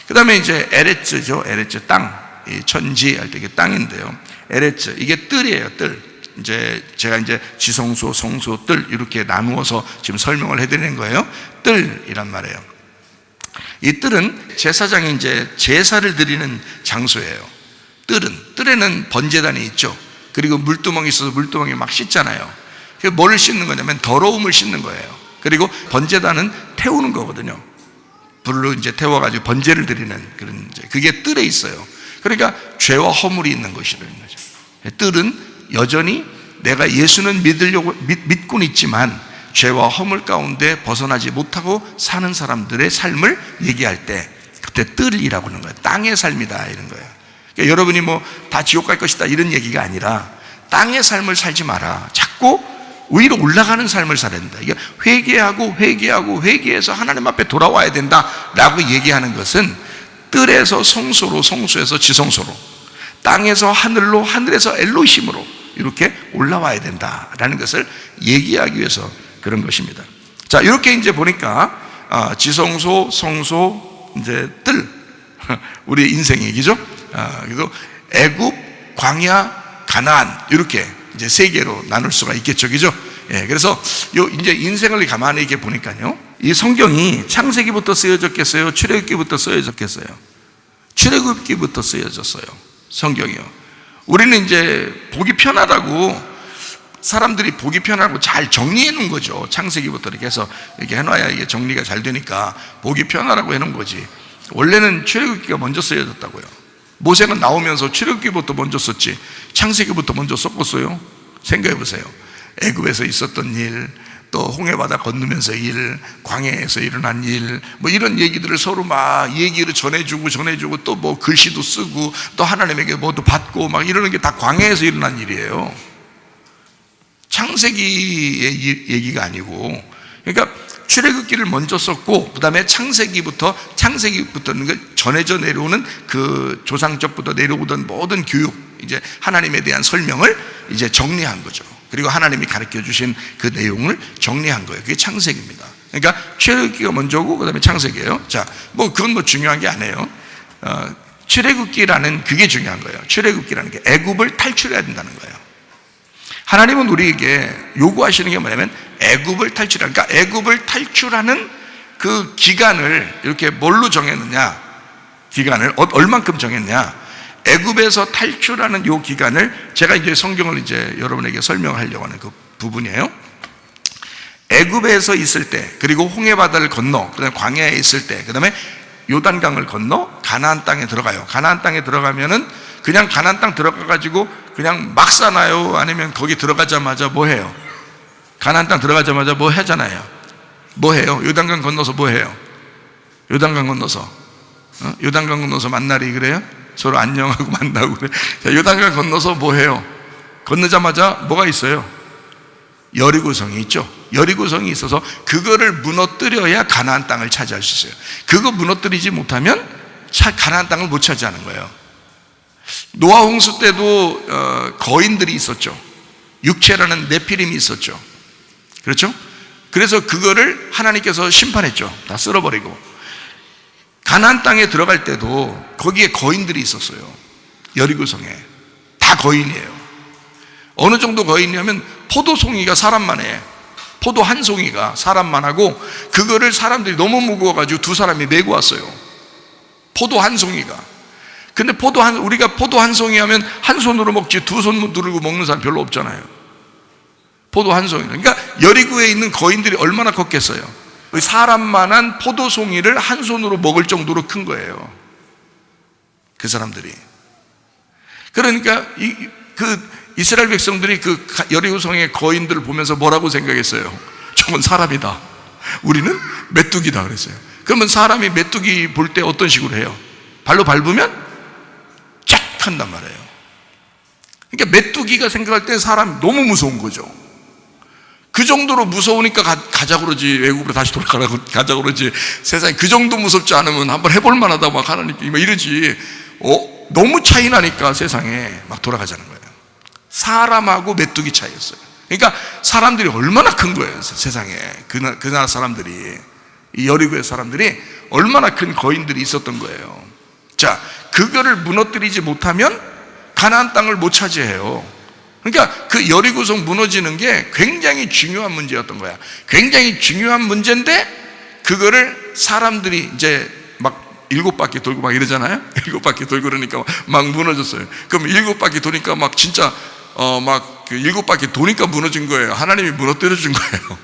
그 다음에 이제 에레츠죠. 에레츠, 땅. 이 천지 할 때 이게 땅인데요. 에레츠, 이게 뜰이에요. 뜰. 이제 제가 이제 지성소, 성소, 뜰 이렇게 나누어서 지금 설명을 해드리는 거예요. 뜰이란 말이에요. 이 뜰은 제사장이 이제 제사를 드리는 장소예요. 뜰에는 번제단이 있죠. 그리고 물두멍이 있어서 물두멍에 막 씻잖아요. 뭐를 씻는 거냐면 더러움을 씻는 거예요. 그리고 번제단은 태우는 거거든요. 불로 이제 태워가지고 번제를 드리는 그런, 이제 그게 뜰에 있어요. 그러니까 죄와 허물이 있는 것이라는 거죠. 뜰은 여전히 내가 예수는 믿고는 있지만 죄와 허물 가운데 벗어나지 못하고 사는 사람들의 삶을 얘기할 때 그때 뜰이라고 하는 거예요. 땅의 삶이다 이런 거예요. 그러니까 여러분이 뭐 다 지옥 갈 것이다 이런 얘기가 아니라 땅의 삶을 살지 마라. 자꾸 위로 올라가는 삶을 살아야 된다. 이게 회개해서 하나님 앞에 돌아와야 된다라고 얘기하는 것은 뜰에서 성소로, 성소에서 지성소로, 땅에서 하늘로, 하늘에서 엘로힘으로 이렇게 올라와야 된다라는 것을 얘기하기 위해서 그런 것입니다. 자, 이렇게 이제 보니까 지성소, 성소, 이제 뜰, 우리 인생 얘기죠. 그리고 애굽, 광야, 가나안 이렇게 이제 세 개로 나눌 수가 있겠죠, 그죠? 예, 그래서 이제 인생을 가만히 이렇게 보니까요, 이 성경이 창세기부터 쓰여졌겠어요? 출애굽기부터 쓰여졌겠어요? 출애굽기부터 쓰여졌어요, 성경이요. 우리는 이제 보기 편하다고, 사람들이 보기 편하고 잘 정리해 놓은 거죠. 창세기부터 이렇게 해서 이렇게 해놔야 이게 정리가 잘 되니까 보기 편하라고 해놓은 거지. 원래는 출애굽기가 먼저 쓰여졌다고요. 모세는 나오면서 출애굽기부터 먼저 썼지 창세기부터 먼저 썼겠어요? 생각해 보세요. 애굽에서 있었던 일, 또 홍해바다 건너면서 일, 광야에서 일어난 일, 뭐 이런 얘기들을 서로 막 얘기를 전해주고 또 뭐 글씨도 쓰고 또 하나님에게 뭐도 받고 막 이러는 게 다 광야에서 일어난 일이에요. 창세기의 얘기가 아니고, 그러니까 출애굽기를 먼저 썼고 그 다음에 창세기부터는 걸 전해져 내려오는 그 조상적부터 내려오던 모든 교육, 이제 하나님에 대한 설명을 이제 정리한 거죠. 그리고 하나님이 가르쳐 주신 그 내용을 정리한 거예요. 그게 창세기입니다. 그러니까 출애굽기가 먼저고 그 다음에 창세기예요. 자, 뭐 그건 뭐 중요한 게 아니에요. 출애굽기라는 그게 중요한 거예요. 출애굽기라는 게 애굽을 탈출해야 된다는 거예요. 하나님은 우리에게 요구하시는 게 뭐냐면 애굽을 탈출하는, 그러니까 애굽을 탈출하는 그 기간을 이렇게 뭘로 정했느냐, 기간을 얼만큼 정했냐, 애굽에서 탈출하는 요 기간을 제가 이제 성경을 이제 여러분에게 설명하려고 하는 그 부분이에요. 애굽에서 있을 때, 그리고 홍해바다를 건너, 그다음에 광야에 있을 때, 그다음에 요단강을 건너 가나안 땅에 들어가요. 가나안 땅에 들어가면은 그냥 가나안 땅 들어가가지고 그냥 막 사나요? 아니면 거기 들어가자마자 뭐 해요? 가나안 땅 들어가자마자 뭐 하잖아요. 뭐 해요? 요단강 건너서 뭐 해요? 요단강 건너서 요단강 건너서 만나리 그래요? 서로 안녕하고 만나고 그래. 자, 요단강 건너서 뭐 해요? 건너자마자 뭐가 있어요? 여리고성이 있죠. 여리고성이 있어서 그거를 무너뜨려야 가나안 땅을 차지할 수 있어요. 그거 무너뜨리지 못하면 가나안 땅을 못 차지하는 거예요. 노아 홍수 때도 거인들이 있었죠. 육체라는 네피림이 있었죠. 그렇죠? 그래서 그거를 하나님께서 심판했죠. 다 쓸어버리고. 가나안 땅에 들어갈 때도 거기에 거인들이 있었어요. 여리고성에 다 거인이에요. 어느 정도 거인이냐면 포도송이가 사람만 해. 포도 한 송이가 사람만 하고, 그거를 사람들이 너무 무거워가지고 두 사람이 메고 왔어요. 포도 한 송이가. 근데 우리가 포도 한 송이 하면 한 손으로 먹지 두 손 들고 먹는 사람 별로 없잖아요. 포도 한 송이. 그러니까 여리고에 있는 거인들이 얼마나 컸겠어요. 사람만한 포도송이를 한 손으로 먹을 정도로 큰 거예요, 그 사람들이. 그러니까 이스라엘 백성들이 그 여리고성의 거인들을 보면서 뭐라고 생각했어요? 저건 사람이다, 우리는 메뚜기다 그랬어요. 그러면 사람이 메뚜기 볼 때 어떤 식으로 해요? 발로 밟으면 쫙 한단 말이에요. 그러니까 메뚜기가 생각할 때 사람 너무 무서운 거죠. 그 정도로 무서우니까 가자 그러지. 외국으로 다시 가자 그러지. 세상에 그 정도 무섭지 않으면 한번 해볼 만하다 막 하나님께 막 이러지. 너무 차이 나니까 세상에 막 돌아가자는 거예요. 사람하고 메뚜기 차이였어요. 그러니까 사람들이 얼마나 큰 거예요. 세상에 그 나라 사람들이, 이 여리고의 사람들이 얼마나 큰 거인들이 있었던 거예요. 자, 그거를 무너뜨리지 못하면 가나안 땅을 못 차지해요. 그러니까 그 여리고성 무너지는 게 굉장히 중요한 문제였던 거야. 굉장히 중요한 문제인데 그거를 사람들이 이제 막 7바퀴 돌고 막 이러잖아요. 7바퀴 돌고 그러니까 막 무너졌어요. 그럼 7바퀴 도니까 막 진짜 막 그 7바퀴 도니까 무너진 거예요. 하나님이 무너뜨려 준 거예요.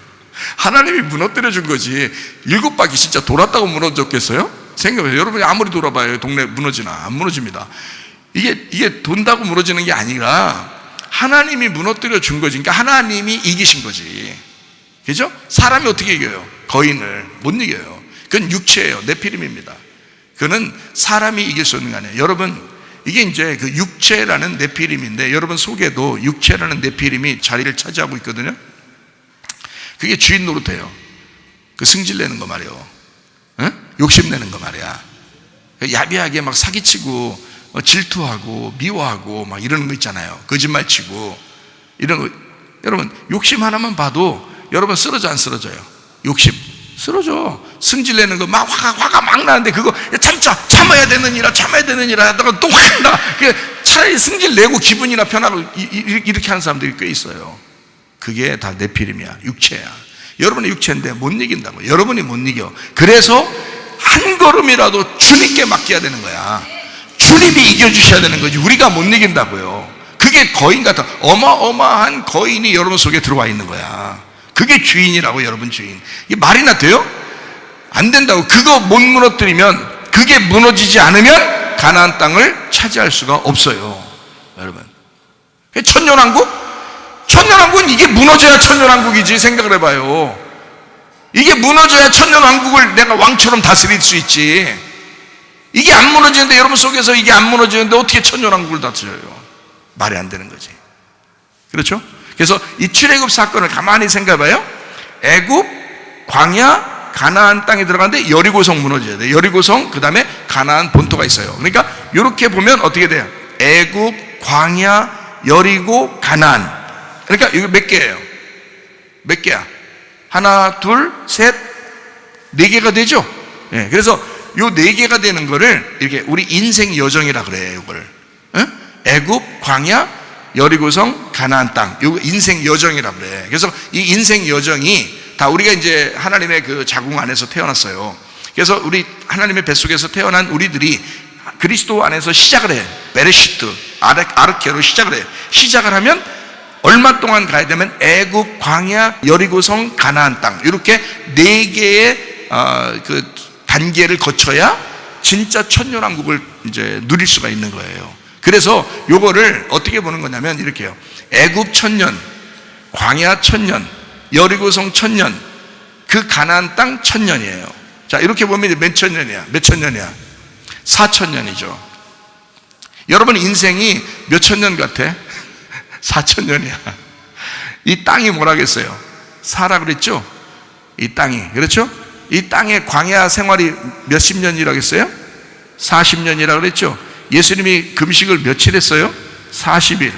하나님이 무너뜨려 준 거지. 7바퀴 진짜 돌았다고 무너졌겠어요? 생각해보세요. 여러분이 아무리 돌아봐요. 동네 무너지나? 안 무너집니다. 이게 돈다고 무너지는 게 아니라 하나님이 무너뜨려 준 거지. 그러니까 하나님이 이기신 거지. 그죠? 사람이 어떻게 이겨요? 거인을 못 이겨요. 그건 육체예요. 네피림입니다. 그거는 사람이 이길 수 있는 거 아니에요. 여러분, 이게 이제 그 육체라는 네피림인데 여러분 속에도 육체라는 네피림이 자리를 차지하고 있거든요. 그게 주인 노릇해요. 그 승질내는 거 말이에요. 욕심내는 거 말이야. 야비하게 막 사기치고 질투하고 미워하고 막 이러는 거 있잖아요. 거짓말치고 이런 거. 여러분 욕심 하나만 봐도 여러분 쓰러져 안 쓰러져요? 욕심 쓰러져. 승질내는 거 막 화가 막 나는데 그거 참아야 되느니라 하다가 또 확 나. 차라리 승질내고 기분이나 편하고 이렇게 하는 사람들이 꽤 있어요. 그게 다 네피림이야. 육체야. 여러분의 육체인데 못 이긴다고. 여러분이 못 이겨. 그래서 한 걸음이라도 주님께 맡겨야 되는 거야. 주님이 이겨주셔야 되는 거지. 우리가 못 이긴다고요. 그게 거인 같은 어마어마한 거인이 여러분 속에 들어와 있는 거야. 그게 주인이라고. 여러분 주인. 이게 말이나 돼요? 안 된다고. 그거 못 무너뜨리면, 그게 무너지지 않으면 가나안 땅을 차지할 수가 없어요. 여러분, 천년왕국은 이게 무너져야 천년왕국이지. 생각을 해봐요. 이게 무너져야 천년왕국을 내가 왕처럼 다스릴 수 있지. 이게 안 무너지는데, 여러분 속에서 이게 안 무너지는데 어떻게 천년왕국을 다스려요? 말이 안 되는 거지. 그렇죠? 그래서 이 출애굽 사건을 가만히 생각해봐요. 애굽, 광야, 가나안 땅에 들어가는데 여리고성 무너져야 돼. 여리고성, 그 다음에 가나안 본토가 있어요. 그러니까 이렇게 보면 어떻게 돼요? 애굽, 광야, 여리고, 가나안. 그러니까 이거 몇 개예요? 몇 개야? 하나, 둘, 셋, 네 개가 되죠? 네, 그래서 요 네 개가 되는 거를 이렇게 우리 인생 여정이라 그래요. 이걸 애굽, 광야, 여리고성, 가나안 땅, 요 인생 여정이라 그래. 그래서 이 인생 여정이 다 우리가 이제 하나님의 그 자궁 안에서 태어났어요. 그래서 우리 하나님의 뱃속에서 태어난 우리들이 그리스도 안에서 시작을 해. 베레시트, 아르케로 시작을 해. 시작을 하면 얼마 동안 가야 되면 애굽, 광야, 여리고성, 가나안 땅, 이렇게 네 개의 그 단계를 거쳐야 진짜 천년왕국을 이제 누릴 수가 있는 거예요. 그래서 요거를 어떻게 보는 거냐면 이렇게요. 애굽 천년, 광야 천년, 여리고성 천년, 그 가나안 땅 천년이에요. 자, 이렇게 보면 이제 몇 천년이야? 몇 천년이야? 4천년이죠. 여러분 인생이 몇 천년 같아? 4천년이야. 이 땅이 뭐라겠어요? 사라 그랬죠? 이 땅이. 그렇죠? 이 땅의 광야 생활이 몇십 년이라고 했어요? 40년이라고 그랬죠? 예수님이 금식을 며칠 했어요? 40일.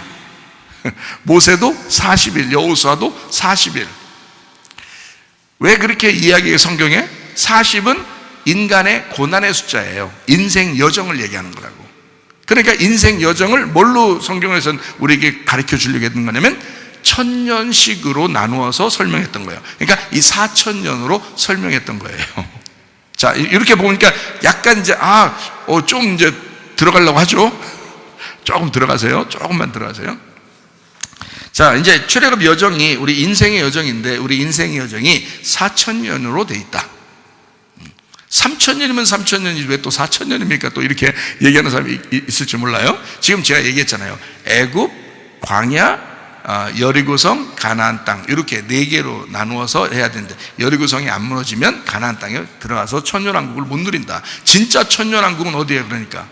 모세도 40일, 여호수아도 40일. 왜 그렇게 이야기해요, 성경에? 40은 인간의 고난의 숫자예요. 인생 여정을 얘기하는 거라고. 그러니까 인생 여정을 뭘로 성경에서는 우리에게 가르쳐 주려고 했던 거냐면 천년식으로 나누어서 설명했던 거예요. 그러니까 이 4천년으로 설명했던 거예요. 자, 이렇게 보니까 약간 이제 좀 이제 들어가려고 하죠. 조금 들어가세요. 조금만 들어가세요. 자, 이제 출애굽 여정이 우리 인생의 여정인데, 우리 인생의 여정이 4천년으로 돼 있다. 3천년이면 3천년이지 왜 또 4천년입니까? 또 이렇게 얘기하는 사람이 있을지 몰라요. 지금 제가 얘기했잖아요. 애굽, 광야, 여리고성, 가나안 땅, 이렇게 네 개로 나누어서 해야 되는데, 여리고성이 안 무너지면 가나안 땅에 들어가서 천년왕국을 못 누린다. 진짜 천년왕국은 어디에? 그러니까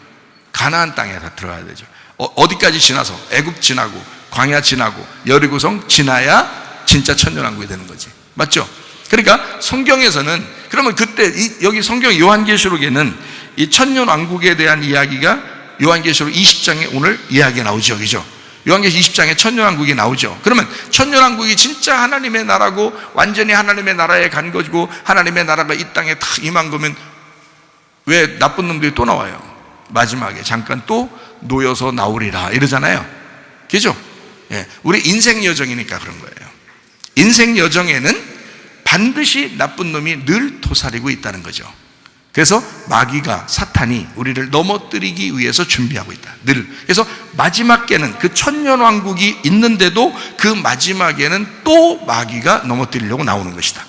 가나안 땅에 다 들어가야 되죠. 어디까지 지나서? 애굽 지나고, 광야 지나고, 여리고성 지나야 진짜 천년왕국이 되는 거지. 맞죠? 그러니까 성경에서는, 그러면 그때 여기 성경 요한계시록에는 이 천년왕국에 대한 이야기가 요한계시록 20장에 오늘 이야기가 나오죠. 그죠? 요한계시록 20장에 천년왕국이 나오죠. 그러면 천년왕국이 진짜 하나님의 나라고 완전히 하나님의 나라에 간 것이고 하나님의 나라가 이 땅에 다 임한 거면 왜 나쁜 놈들이 또 나와요? 마지막에 잠깐 또 놓여서 나오리라 이러잖아요. 그죠? 예, 우리 인생 여정이니까 그런 거예요. 인생 여정에는 반드시 나쁜 놈이 늘 도사리고 있다는 거죠. 그래서 마귀가, 사탄이 우리를 넘어뜨리기 위해서 준비하고 있다. 늘. 그래서 마지막에는 그 천년왕국이 있는데도 그 마지막에는 또 마귀가 넘어뜨리려고 나오는 것이다.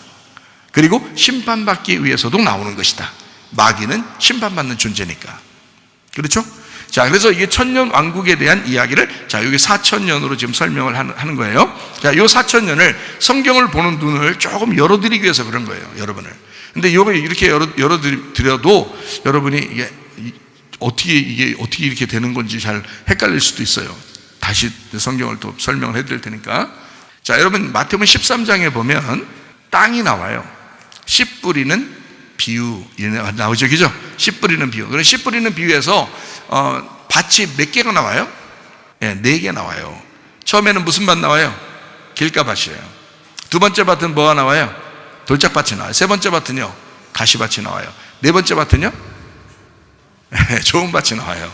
그리고 심판받기 위해서도 나오는 것이다. 마귀는 심판받는 존재니까. 그렇죠? 자, 그래서 이게 천년왕국에 대한 이야기를, 자, 여기 4천년으로 지금 설명을 하는 거예요. 자, 요 4천년을 성경을 보는 눈을 조금 열어드리기 위해서 그런 거예요, 여러분을. 근데 이렇게 열어드려도 여러분이 이게 어떻게 이렇게 되는 건지 잘 헷갈릴 수도 있어요. 다시 성경을 또 설명을 해드릴 테니까. 자, 여러분 마태복음 13장에 보면 땅이 나와요. 씨 뿌리는 비유 나오죠, 그죠? 씨 뿌리는 비유. 그럼 씨 뿌리는 비유에서 밭이 몇 개가 나와요? 네, 4개 나와요. 처음에는 무슨 밭 나와요? 길가밭이에요. 두 번째 밭은 뭐가 나와요? 돌짝밭이 나와요. 세 번째 밭은요, 가시밭이 나와요. 네 번째 밭은요, 좋은 밭이 나와요.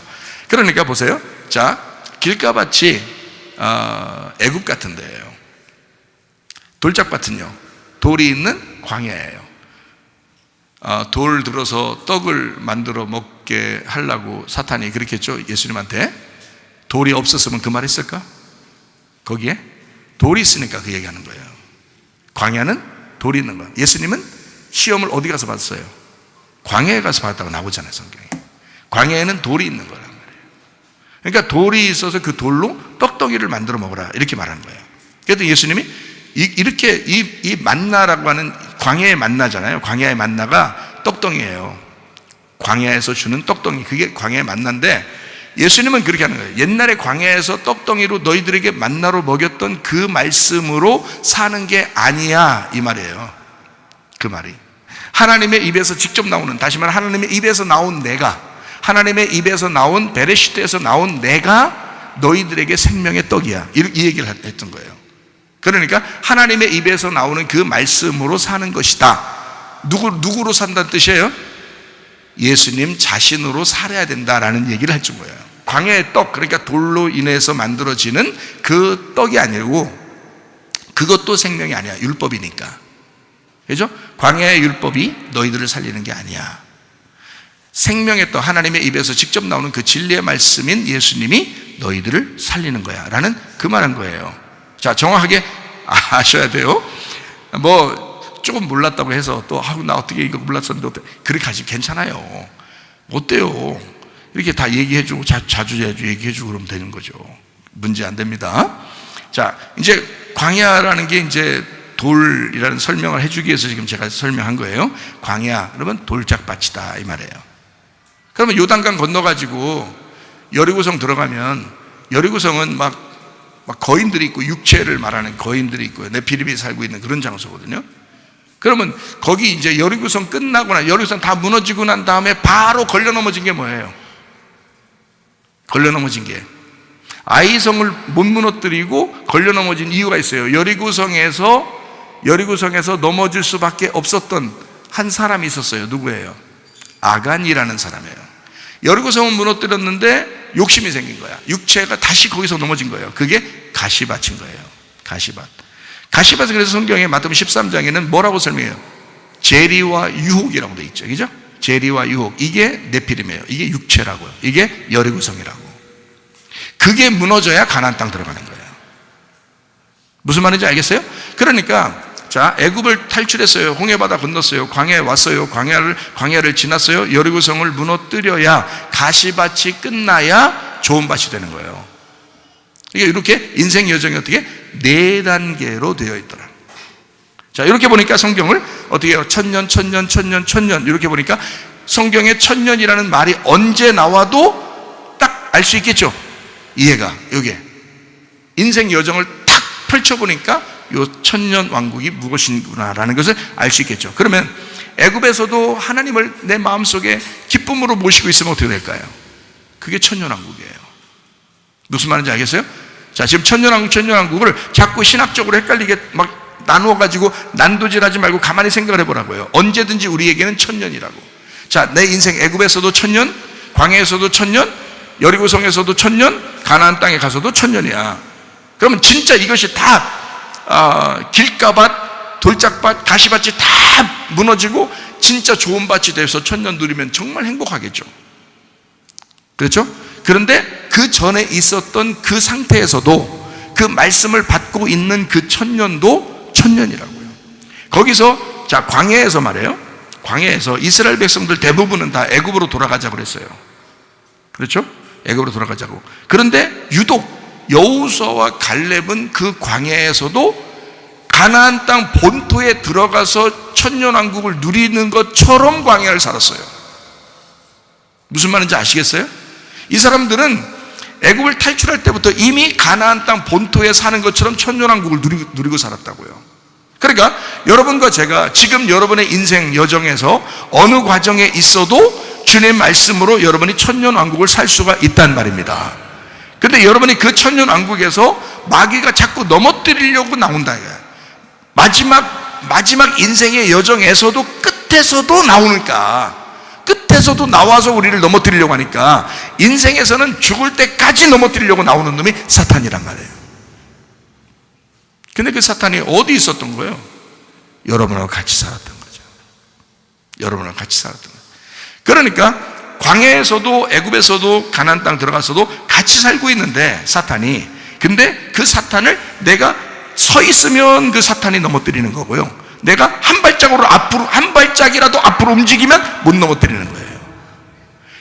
그러니까 보세요. 자, 길가밭이 애굽 같은 데예요. 돌짝밭은요, 돌이 있는 광야예요. 돌 들어서 떡을 만들어 먹게 하려고 사탄이 그렇게 했죠, 예수님한테. 돌이 없었으면 그 말 했을까? 거기에 돌이 있으니까 그 얘기하는 거예요. 광야는 돌이 있는 거예요. 예수님은 시험을 어디 가서 받았어요? 광야에 가서 받았다고 나오잖아요, 성경에. 광야에는 돌이 있는 거란 말이에요. 그러니까 돌이 있어서 그 돌로 떡덩이를 만들어 먹으라 이렇게 말하는 거예요. 그래도 예수님이 이렇게 이 만나라고 하는, 광야의 만나잖아요. 광야의 만나가 떡덩이에요. 광야에서 주는 떡덩이, 그게 광야의 만나인데 예수님은 그렇게 하는 거예요. 옛날에 광야에서 떡덩이로 너희들에게 만나로 먹였던 그 말씀으로 사는 게 아니야, 이 말이에요. 그 말이 하나님의 입에서 직접 나오는, 다시 말해 하나님의 입에서 나온 내가, 하나님의 입에서 나온 베레시트에서 나온 내가 너희들에게 생명의 떡이야, 이 얘기를 했던 거예요. 그러니까 하나님의 입에서 나오는 그 말씀으로 사는 것이다. 누구로 산다는 뜻이에요? 예수님 자신으로 살아야 된다라는 얘기를 해준 거예요. 광야의 떡, 그러니까 돌로 인해서 만들어지는 그 떡이 아니고, 그것도 생명이 아니야. 율법이니까. 그죠? 광야의 율법이 너희들을 살리는 게 아니야. 생명의 떡, 하나님의 입에서 직접 나오는 그 진리의 말씀인 예수님이 너희들을 살리는 거야 라는 그 말한 거예요. 자, 정확하게 아셔야 돼요. 조금 몰랐다고 해서 또 나 어떻게 이거 몰랐었는데 그렇게 하시면 괜찮아요. 어때요? 이렇게 다 얘기해주고 자주 얘기해주고 그러면 되는 거죠. 문제 안 됩니다. 자, 이제 광야라는 게 이제 돌이라는 설명을 해주기 위해서 지금 제가 설명한 거예요. 광야 그러면 돌짝밭이다 이 말이에요. 그러면 요단강 건너가지고 여리고성 들어가면, 여리고성은 막 거인들이 있고 육체를 말하는 거인들이 있고요, 네피림이 살고 있는 그런 장소거든요. 그러면 거기 이제 여리고성 끝나거나 여리고성 다 무너지고 난 다음에 바로 걸려 넘어진 게 뭐예요? 걸려 넘어진 게 아이성을 못 무너뜨리고 걸려 넘어진 이유가 있어요. 여리고성에서 넘어질 수밖에 없었던 한 사람이 있었어요. 누구예요? 아간이라는 사람이에요. 여리고성은 무너뜨렸는데 욕심이 생긴 거야. 육체가 다시 거기서 넘어진 거예요. 그게 가시밭인 거예요. 가시밭은 그래서 성경에 마태복음 13장에는 뭐라고 설명해요? 재리와 유혹이라고 되어 있죠. 그죠? 재리와 유혹. 이게 네피림이에요. 이게 육체라고요. 이게 여리고성이라고. 그게 무너져야 가나안 땅 들어가는 거예요. 무슨 말인지 알겠어요? 그러니까 자, 애굽을 탈출했어요. 홍해바다 건넜어요. 광야에 왔어요. 광야를 지났어요. 여리고성을 무너뜨려야 가시밭이 끝나야 좋은 밭이 되는 거예요. 이게 이렇게 인생 여정이 어떻게 4단계로 되어 있더라. 자, 이렇게 보니까 성경을 어떻게 해요? 천년 이렇게 보니까 성경에 천년이라는 말이 언제 나와도 딱 알 수 있겠죠. 이해가 요게 인생 여정을 탁 펼쳐보니까 요 천년 왕국이 무엇인구나라는 것을 알 수 있겠죠. 그러면 애굽에서도 하나님을 내 마음속에 기쁨으로 모시고 있으면 어떻게 될까요? 그게 천년 왕국이에요. 무슨 말인지 알겠어요? 자, 지금 천년왕국을 자꾸 신학적으로 헷갈리게 막 나누어가지고 난도질하지 말고 가만히 생각을 해보라고요. 언제든지 우리에게는 천년이라고. 자, 내 인생 애굽에서도 천년, 광야에서도 천년, 여리고성에서도 천년, 가나안 땅에 가서도 천년이야. 그러면 진짜 이것이 다 길가밭, 돌짝밭, 가시밭이 다 무너지고 진짜 좋은 밭이 돼서 천년 누리면 정말 행복하겠죠. 그렇죠? 그런데 그 전에 있었던 그 상태에서도 그 말씀을 받고 있는 그 천년도 천년이라고요. 거기서 자, 광야에서 말이에요. 광야에서 이스라엘 백성들 대부분은 다 애굽으로 돌아가자고 그랬어요. 그렇죠? 애굽으로 돌아가자고. 그런데 유독 여호수아와 갈렙은 그 광야에서도 가나안 땅 본토에 들어가서 천년왕국을 누리는 것처럼 광야를 살았어요. 무슨 말인지 아시겠어요? 이 사람들은 애굽을 탈출할 때부터 이미 가나안 땅 본토에 사는 것처럼 천년왕국을 누리고 살았다고요. 그러니까 여러분과 제가 지금 여러분의 인생 여정에서 어느 과정에 있어도 주님의 말씀으로 여러분이 천년왕국을 살 수가 있단 말입니다. 그런데 여러분이 그 천년왕국에서 마귀가 자꾸 넘어뜨리려고 나온다. 마지막 인생의 여정에서도 끝에서도 나오니까, 끝에서도 나와서 우리를 넘어뜨리려고 하니까 인생에서는 죽을 때까지 넘어뜨리려고 나오는 놈이 사탄이란 말이에요. 근데 그 사탄이 어디 있었던 거예요? 여러분하고 같이 살았던 거죠. 여러분하고 같이 살았던 거예요. 그러니까 광야에서도 애굽에서도 가나안 땅 들어가서도 같이 살고 있는데 사탄이, 근데 그 사탄을 내가 서 있으면 그 사탄이 넘어뜨리는 거고요, 내가 한 발짝이라도 앞으로 움직이면 못 넘어뜨리는 거예요.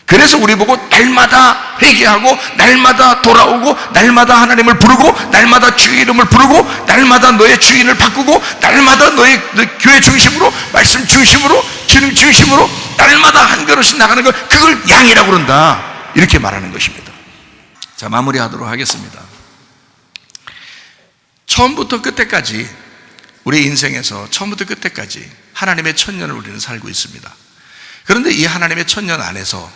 그래서 우리 보고 날마다 회개하고 날마다 돌아오고 날마다 하나님을 부르고 날마다 주의 이름을 부르고 날마다 너의 주인을 바꾸고 날마다 너의 교회 중심으로, 말씀 중심으로, 주님 중심으로 날마다 한 걸음씩 나가는 걸, 그걸 양이라고 그런다, 이렇게 말하는 것입니다. 자, 마무리하도록 하겠습니다. 처음부터 끝에까지 우리 인생에서 처음부터 끝에까지 하나님의 천년을 우리는 살고 있습니다. 그런데 이 하나님의 천년 안에서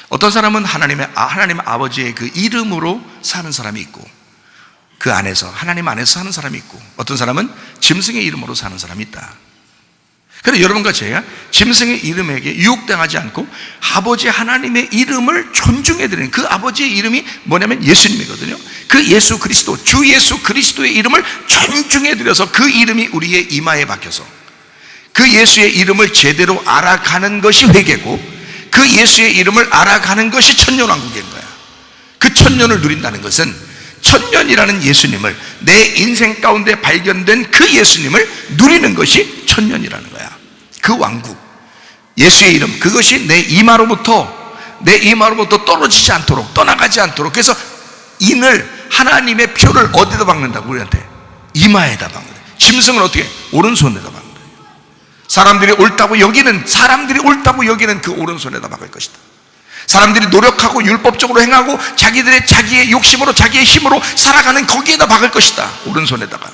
어떤 사람은 하나님 아버지의 그 이름으로 사는 사람이 있고, 그 안에서 하나님 안에서 사는 사람이 있고, 어떤 사람은 짐승의 이름으로 사는 사람이 있다. 그래서 여러분과 제가 짐승의 이름에게 유혹당하지 않고 아버지 하나님의 이름을 존중해드리는, 그 아버지의 이름이 뭐냐면 예수님이거든요. 그 예수 그리스도, 주 예수 그리스도의 이름을 존중해드려서 그 이름이 우리의 이마에 박혀서 그 예수의 이름을 제대로 알아가는 것이 회개고, 그 예수의 이름을 알아가는 것이 천년왕국인 거야. 그 천년을 누린다는 것은 천년이라는 예수님을, 내 인생 가운데 발견된 그 예수님을 누리는 것이 천년이라는 거야. 그 왕국, 예수의 이름, 그것이 내 이마로부터 떨어지지 않도록, 떠나가지 않도록. 그래서 인을, 하나님의 표를 어디다 박는다고? 우리한테 이마에다 박는 거야. 짐승은 어떻게? 오른손에다 박는 거야. 사람들이 옳다고 여기는 그 오른손에다 박을 것이다. 사람들이 노력하고 율법적으로 행하고 자기의 욕심으로, 자기의 힘으로 살아가는 거기에다 박을 것이다, 오른손에다가.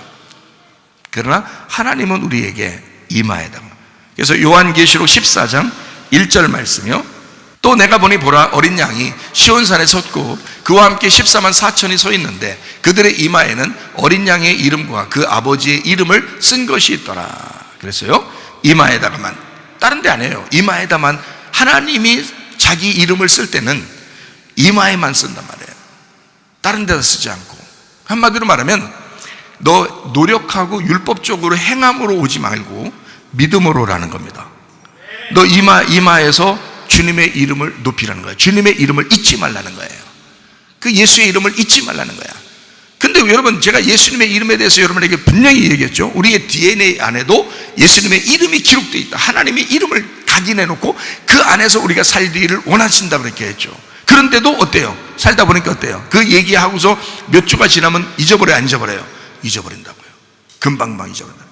그러나 하나님은 우리에게 이마에다가. 그래서 요한계시록 14장 1절 말씀이요, 또 내가 보니 보라, 어린 양이 시온산에 섰고 그와 함께 14만 4천이 서 있는데 그들의 이마에는 어린 양의 이름과 그 아버지의 이름을 쓴 것이 있더라. 그래서요, 이마에다가만, 다른 데 안 해요. 이마에다만, 하나님이 자기 이름을 쓸 때는 이마에만 쓴단 말이에요. 다른 데다 쓰지 않고. 한마디로 말하면 너 노력하고 율법적으로 행함으로 오지 말고 믿음으로라는 겁니다. 너 이마에서 주님의 이름을 높이라는 거예요. 주님의 이름을 잊지 말라는 거예요. 그 예수의 이름을 잊지 말라는 거야. 근데 여러분, 제가 예수님의 이름에 대해서 여러분에게 분명히 얘기했죠. 우리의 DNA 안에도 예수님의 이름이 기록되어 있다. 하나님의 이름을 각인해놓고 그 안에서 우리가 살기를 원하신다, 그렇게 했죠. 그런데도 어때요? 살다 보니까 어때요? 그 얘기하고서 몇 주가 지나면 잊어버려요, 안 잊어버려요? 잊어버린다고요. 금방 잊어버린다.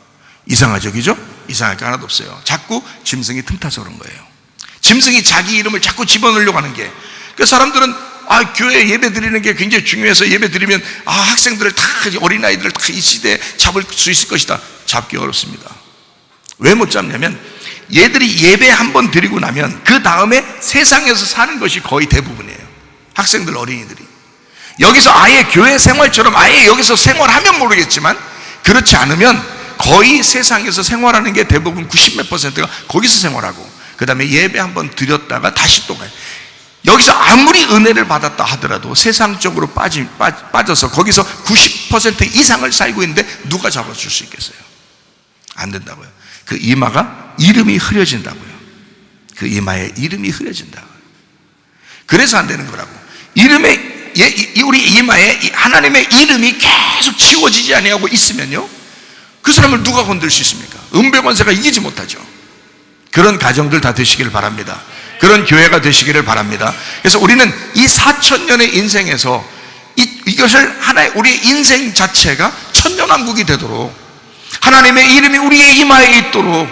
이상하죠, 그죠? 이상할 게 하나도 없어요. 자꾸 짐승이 틈타서 그런 거예요. 짐승이 자기 이름을 자꾸 집어넣으려고 하는 게, 그 사람들은 교회 예배 드리는 게 굉장히 중요해서 예배 드리면 학생들을 다, 어린아이들을 다 이 시대에 잡을 수 있을 것이다. 잡기 어렵습니다. 왜 못 잡냐면 얘들이 예배 한번 드리고 나면 그 다음에 세상에서 사는 것이 거의 대부분이에요. 학생들, 어린이들이 여기서 아예 교회 생활처럼 아예 여기서 생활하면 모르겠지만 그렇지 않으면 거의 세상에서 생활하는 게 대부분 90몇 %가 거기서 생활하고 그 다음에 예배 한번 드렸다가 다시 또 가요. 여기서 아무리 은혜를 받았다 하더라도 세상적으로 빠져서 거기서 90% 이상을 살고 있는데 누가 잡아줄 수 있겠어요? 안 된다고요. 그 이마가 이름이 흐려진다고요. 그 이마에 이름이 흐려진다고요. 그래서 안 되는 거라고. 우리 이마에 하나님의 이름이 계속 지워지지 아니하고 있으면요, 그 사람을 누가 건들 수 있습니까? 음배 권세가 이기지 못하죠. 그런 가정들 다 되시기를 바랍니다. 그런 교회가 되시기를 바랍니다. 그래서 우리는 이 4000년의 인생에서 이것을 하나의 우리의 인생 자체가 천년왕국이 되도록 하나님의 이름이 우리의 이마에 있도록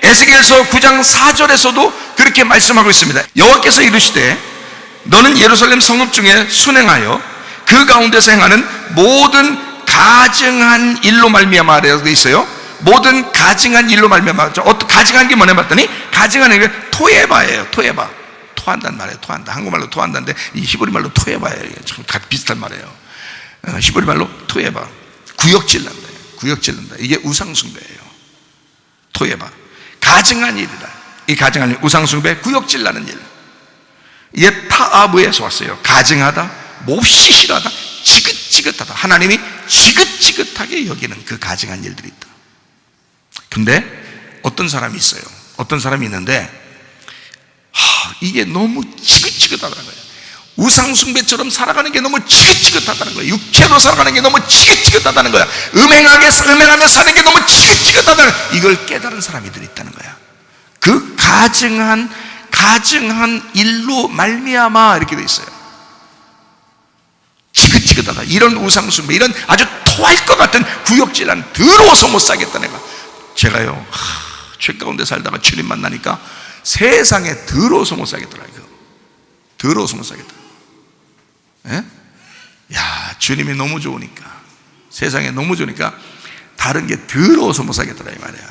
에스겔서 9장 4절에서도 그렇게 말씀하고 있습니다. 여호와께서 이르시되 너는 예루살렘 성읍 중에 순행하여 그 가운데서 행하는 모든 가증한 일로 말미암아 되어 있어요. 모든 가증한 일로 말미암아. 가증한 게 뭐냐 봤더니 가증한 게 토에바예요. 토에바. 토한다는 말이에요. 토한다. 한국말로 토한다는데 이 히브리 말로 토에바예요. 참 비슷한 말이에요. 히브리 말로 토에바. 구역질난다. 구역질난다. 이게 우상숭배예요. 토에바. 가증한 일이다. 이 가증한 일, 우상숭배, 구역질나는 일. 이게 타아브에서 왔어요. 가증하다, 몹시 싫어하다, 지긋지긋하다. 하나님이 지긋지긋하게 여기는 그 가증한 일들이 있다. 근데 어떤 사람이 있어요. 어떤 사람이 있는데 이게 너무 지긋지긋하다는 거예요. 우상숭배처럼 살아가는 게 너무 지긋지긋하다는 거예요. 육체로 살아가는 게 너무 지긋지긋하다는 거야. 음행하며 사는 게 너무 지긋지긋하다는 거야. 이걸 깨달은 사람들이 있다는 거야. 그 가증한 일로 말미암아 이렇게 돼 있어요. 지긋지긋하다. 이런 우상숭배, 이런 아주 토할 것 같은 구역질한 더러워서 못 살겠다. 제가요 죄 가운데 살다가 주님 만나니까 세상에 더러워서 못 살겠더라고요. 더러워서 못 살겠다. 예? 야, 주님이 너무 좋으니까, 세상에 너무 좋으니까 다른 게 더러워서 못 살겠더라 이 말이야.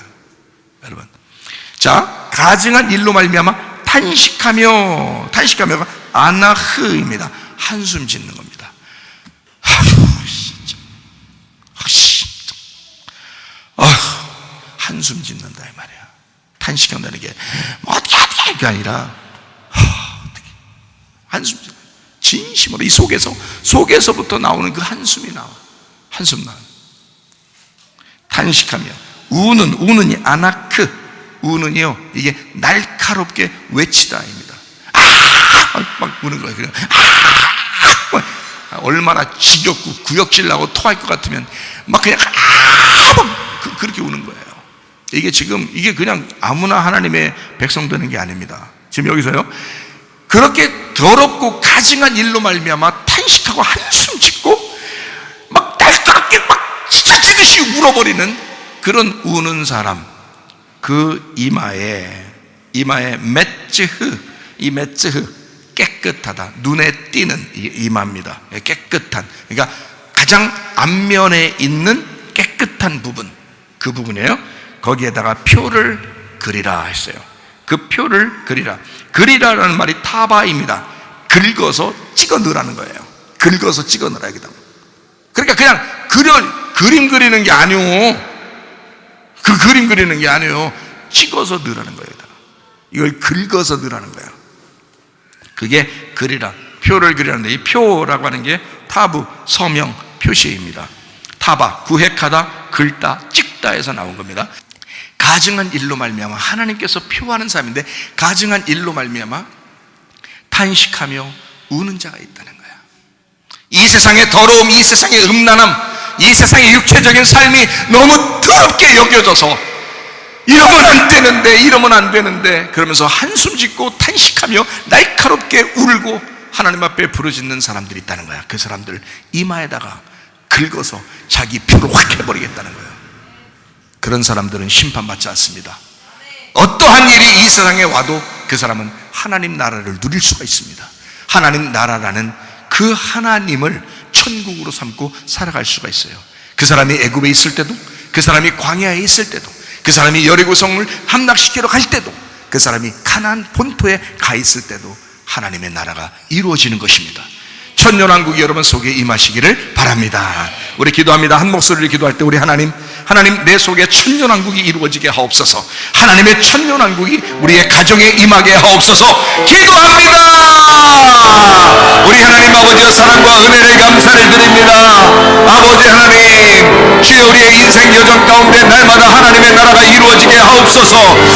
여러분, 자, 가증한 일로 말미암아 탄식하며가 아나흐입니다. 한숨 짓는 겁니다. 진짜. 한숨 짓는다 이 말이야. 탄식한다는 게 어떻게 이게 아니라 한숨 짓는, 진심으로 이 속에서부터 나오는 그 한숨이 나와. 한숨 나와. 탄식하며 우는이 아나크. 우는요, 이게 날카롭게 외치다입니다. 막 우는 거예요. 그냥 얼마나 지겹고 구역질 나고 토할 것 같으면 막 그냥 그렇게 우는 거예요. 이게 그냥 아무나 하나님의 백성 되는 게 아닙니다. 지금 여기서요, 그렇게 더럽고 가증한 일로 말미암아 탄식하고 한숨 짓고 막 날카롭게 막 찢어지듯이 울어버리는 그런 우는 사람, 그 이마에 메츠흐, 이 메츠흐, 깨끗하다, 눈에 띄는 이마입니다. 깨끗한, 그러니까 가장 앞면에 있는 깨끗한 부분, 그 부분이에요. 거기에다가 표를 그리라 했어요. 그 표를 그리라라는 말이 타바입니다. 긁어서 찍어 넣으라는 거예요. 긁어서 찍어 넣으라. 그러니까 그냥 그림 그리는 게 아니오. 그 그림 그리는 게 아니에요. 찍어서 넣으라는 거예요. 이걸 긁어서 넣으라는 거예요. 그게 그리라, 표를 그리라는데, 이 표라고 하는 게 타부, 서명, 표시입니다. 타바, 구획하다, 긁다, 찍다에서 나온 겁니다. 가증한 일로 말미암아 하나님께서 표하는 삶인데, 가증한 일로 말미암아 탄식하며 우는 자가 있다는 거야. 이 세상의 더러움, 이 세상의 음란함, 이 세상의 육체적인 삶이 너무 더럽게 여겨져서 이러면 안 되는데 그러면서 한숨 짓고 탄식하며 날카롭게 울고 하나님 앞에 부르짖는 사람들이 있다는 거야. 그 사람들 이마에다가 긁어서 자기 표를 확 해버리겠다는 거예요. 그런 사람들은 심판받지 않습니다. 어떠한 일이 이 세상에 와도 그 사람은 하나님 나라를 누릴 수가 있습니다. 하나님 나라라는 그 하나님을 천국으로 삼고 살아갈 수가 있어요. 그 사람이 애굽에 있을 때도, 그 사람이 광야에 있을 때도, 그 사람이 여리고 성을 함락시키러 갈 때도, 그 사람이 가나안 본토에 가 있을 때도 하나님의 나라가 이루어지는 것입니다. 천년왕국이 여러분 속에 임하시기를 바랍니다. 우리 기도합니다. 한 목소리를 기도할 때 우리 하나님 내 속에 천년왕국이 이루어지게 하옵소서. 하나님의 천년왕국이 우리의 가정에 임하게 하옵소서. 기도합니다. 우리 하나님 아버지의 사랑과 은혜를 감사를 드립니다. 아버지 하나님, 주여 우리의 인생 여정 가운데 날마다 하나님의 나라가 이루어지게 하옵소서.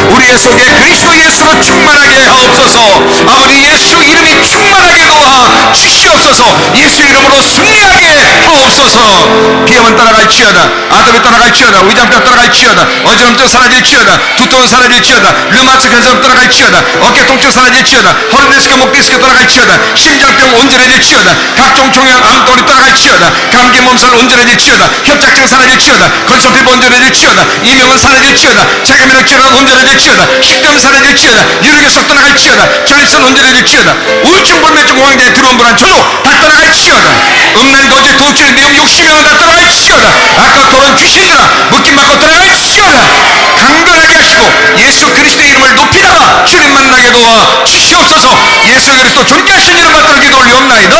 우리의 속에 그리스도 예수로 충만하게 하옵소서. 아버지 예수 이름이 충만하게 도와 주시옵소서. 예수 이름으로 승리하게 하옵소서. 비염은 따라갈지어다, 아담이 따라갈지어다, 위장병 따라갈지어다, 어지럼증 사라질지어다, 두통은 사라질지어다, 류마티스 근성 따라갈지어다, 어깨 통증 사라질지어다, 허리 디스크, 목 디스크 따라갈지어다, 심장병 온전해질지어다, 각종 종양 암덩어리 따라갈지어다, 감기 몸살 온전해질지어다, 협착증 사라질지어다, 건성피부 온전해질지어다, 이명은 사라질지어다, 자가면역 질환 온전해질지어다, 식감 사라질지어다, 유력의석 떠나갈지어다, 전립선 온전해질지어다, 우울증 불면증 공황장애 두려움 불안 초조 다 떠나갈지어다, 음란 거짓 도끼 내용 욕심이나 다 떠나갈지어다, 아까 토론 귀신이나 묶임 받고 떠나갈지어다. 강건하게 하시고 예수 그리스도의 이름을 높이다가 주님 만나게 도와 주시옵소서. 예수 그리스도 존귀하신 이름 받들어 기도 올리옵나이다.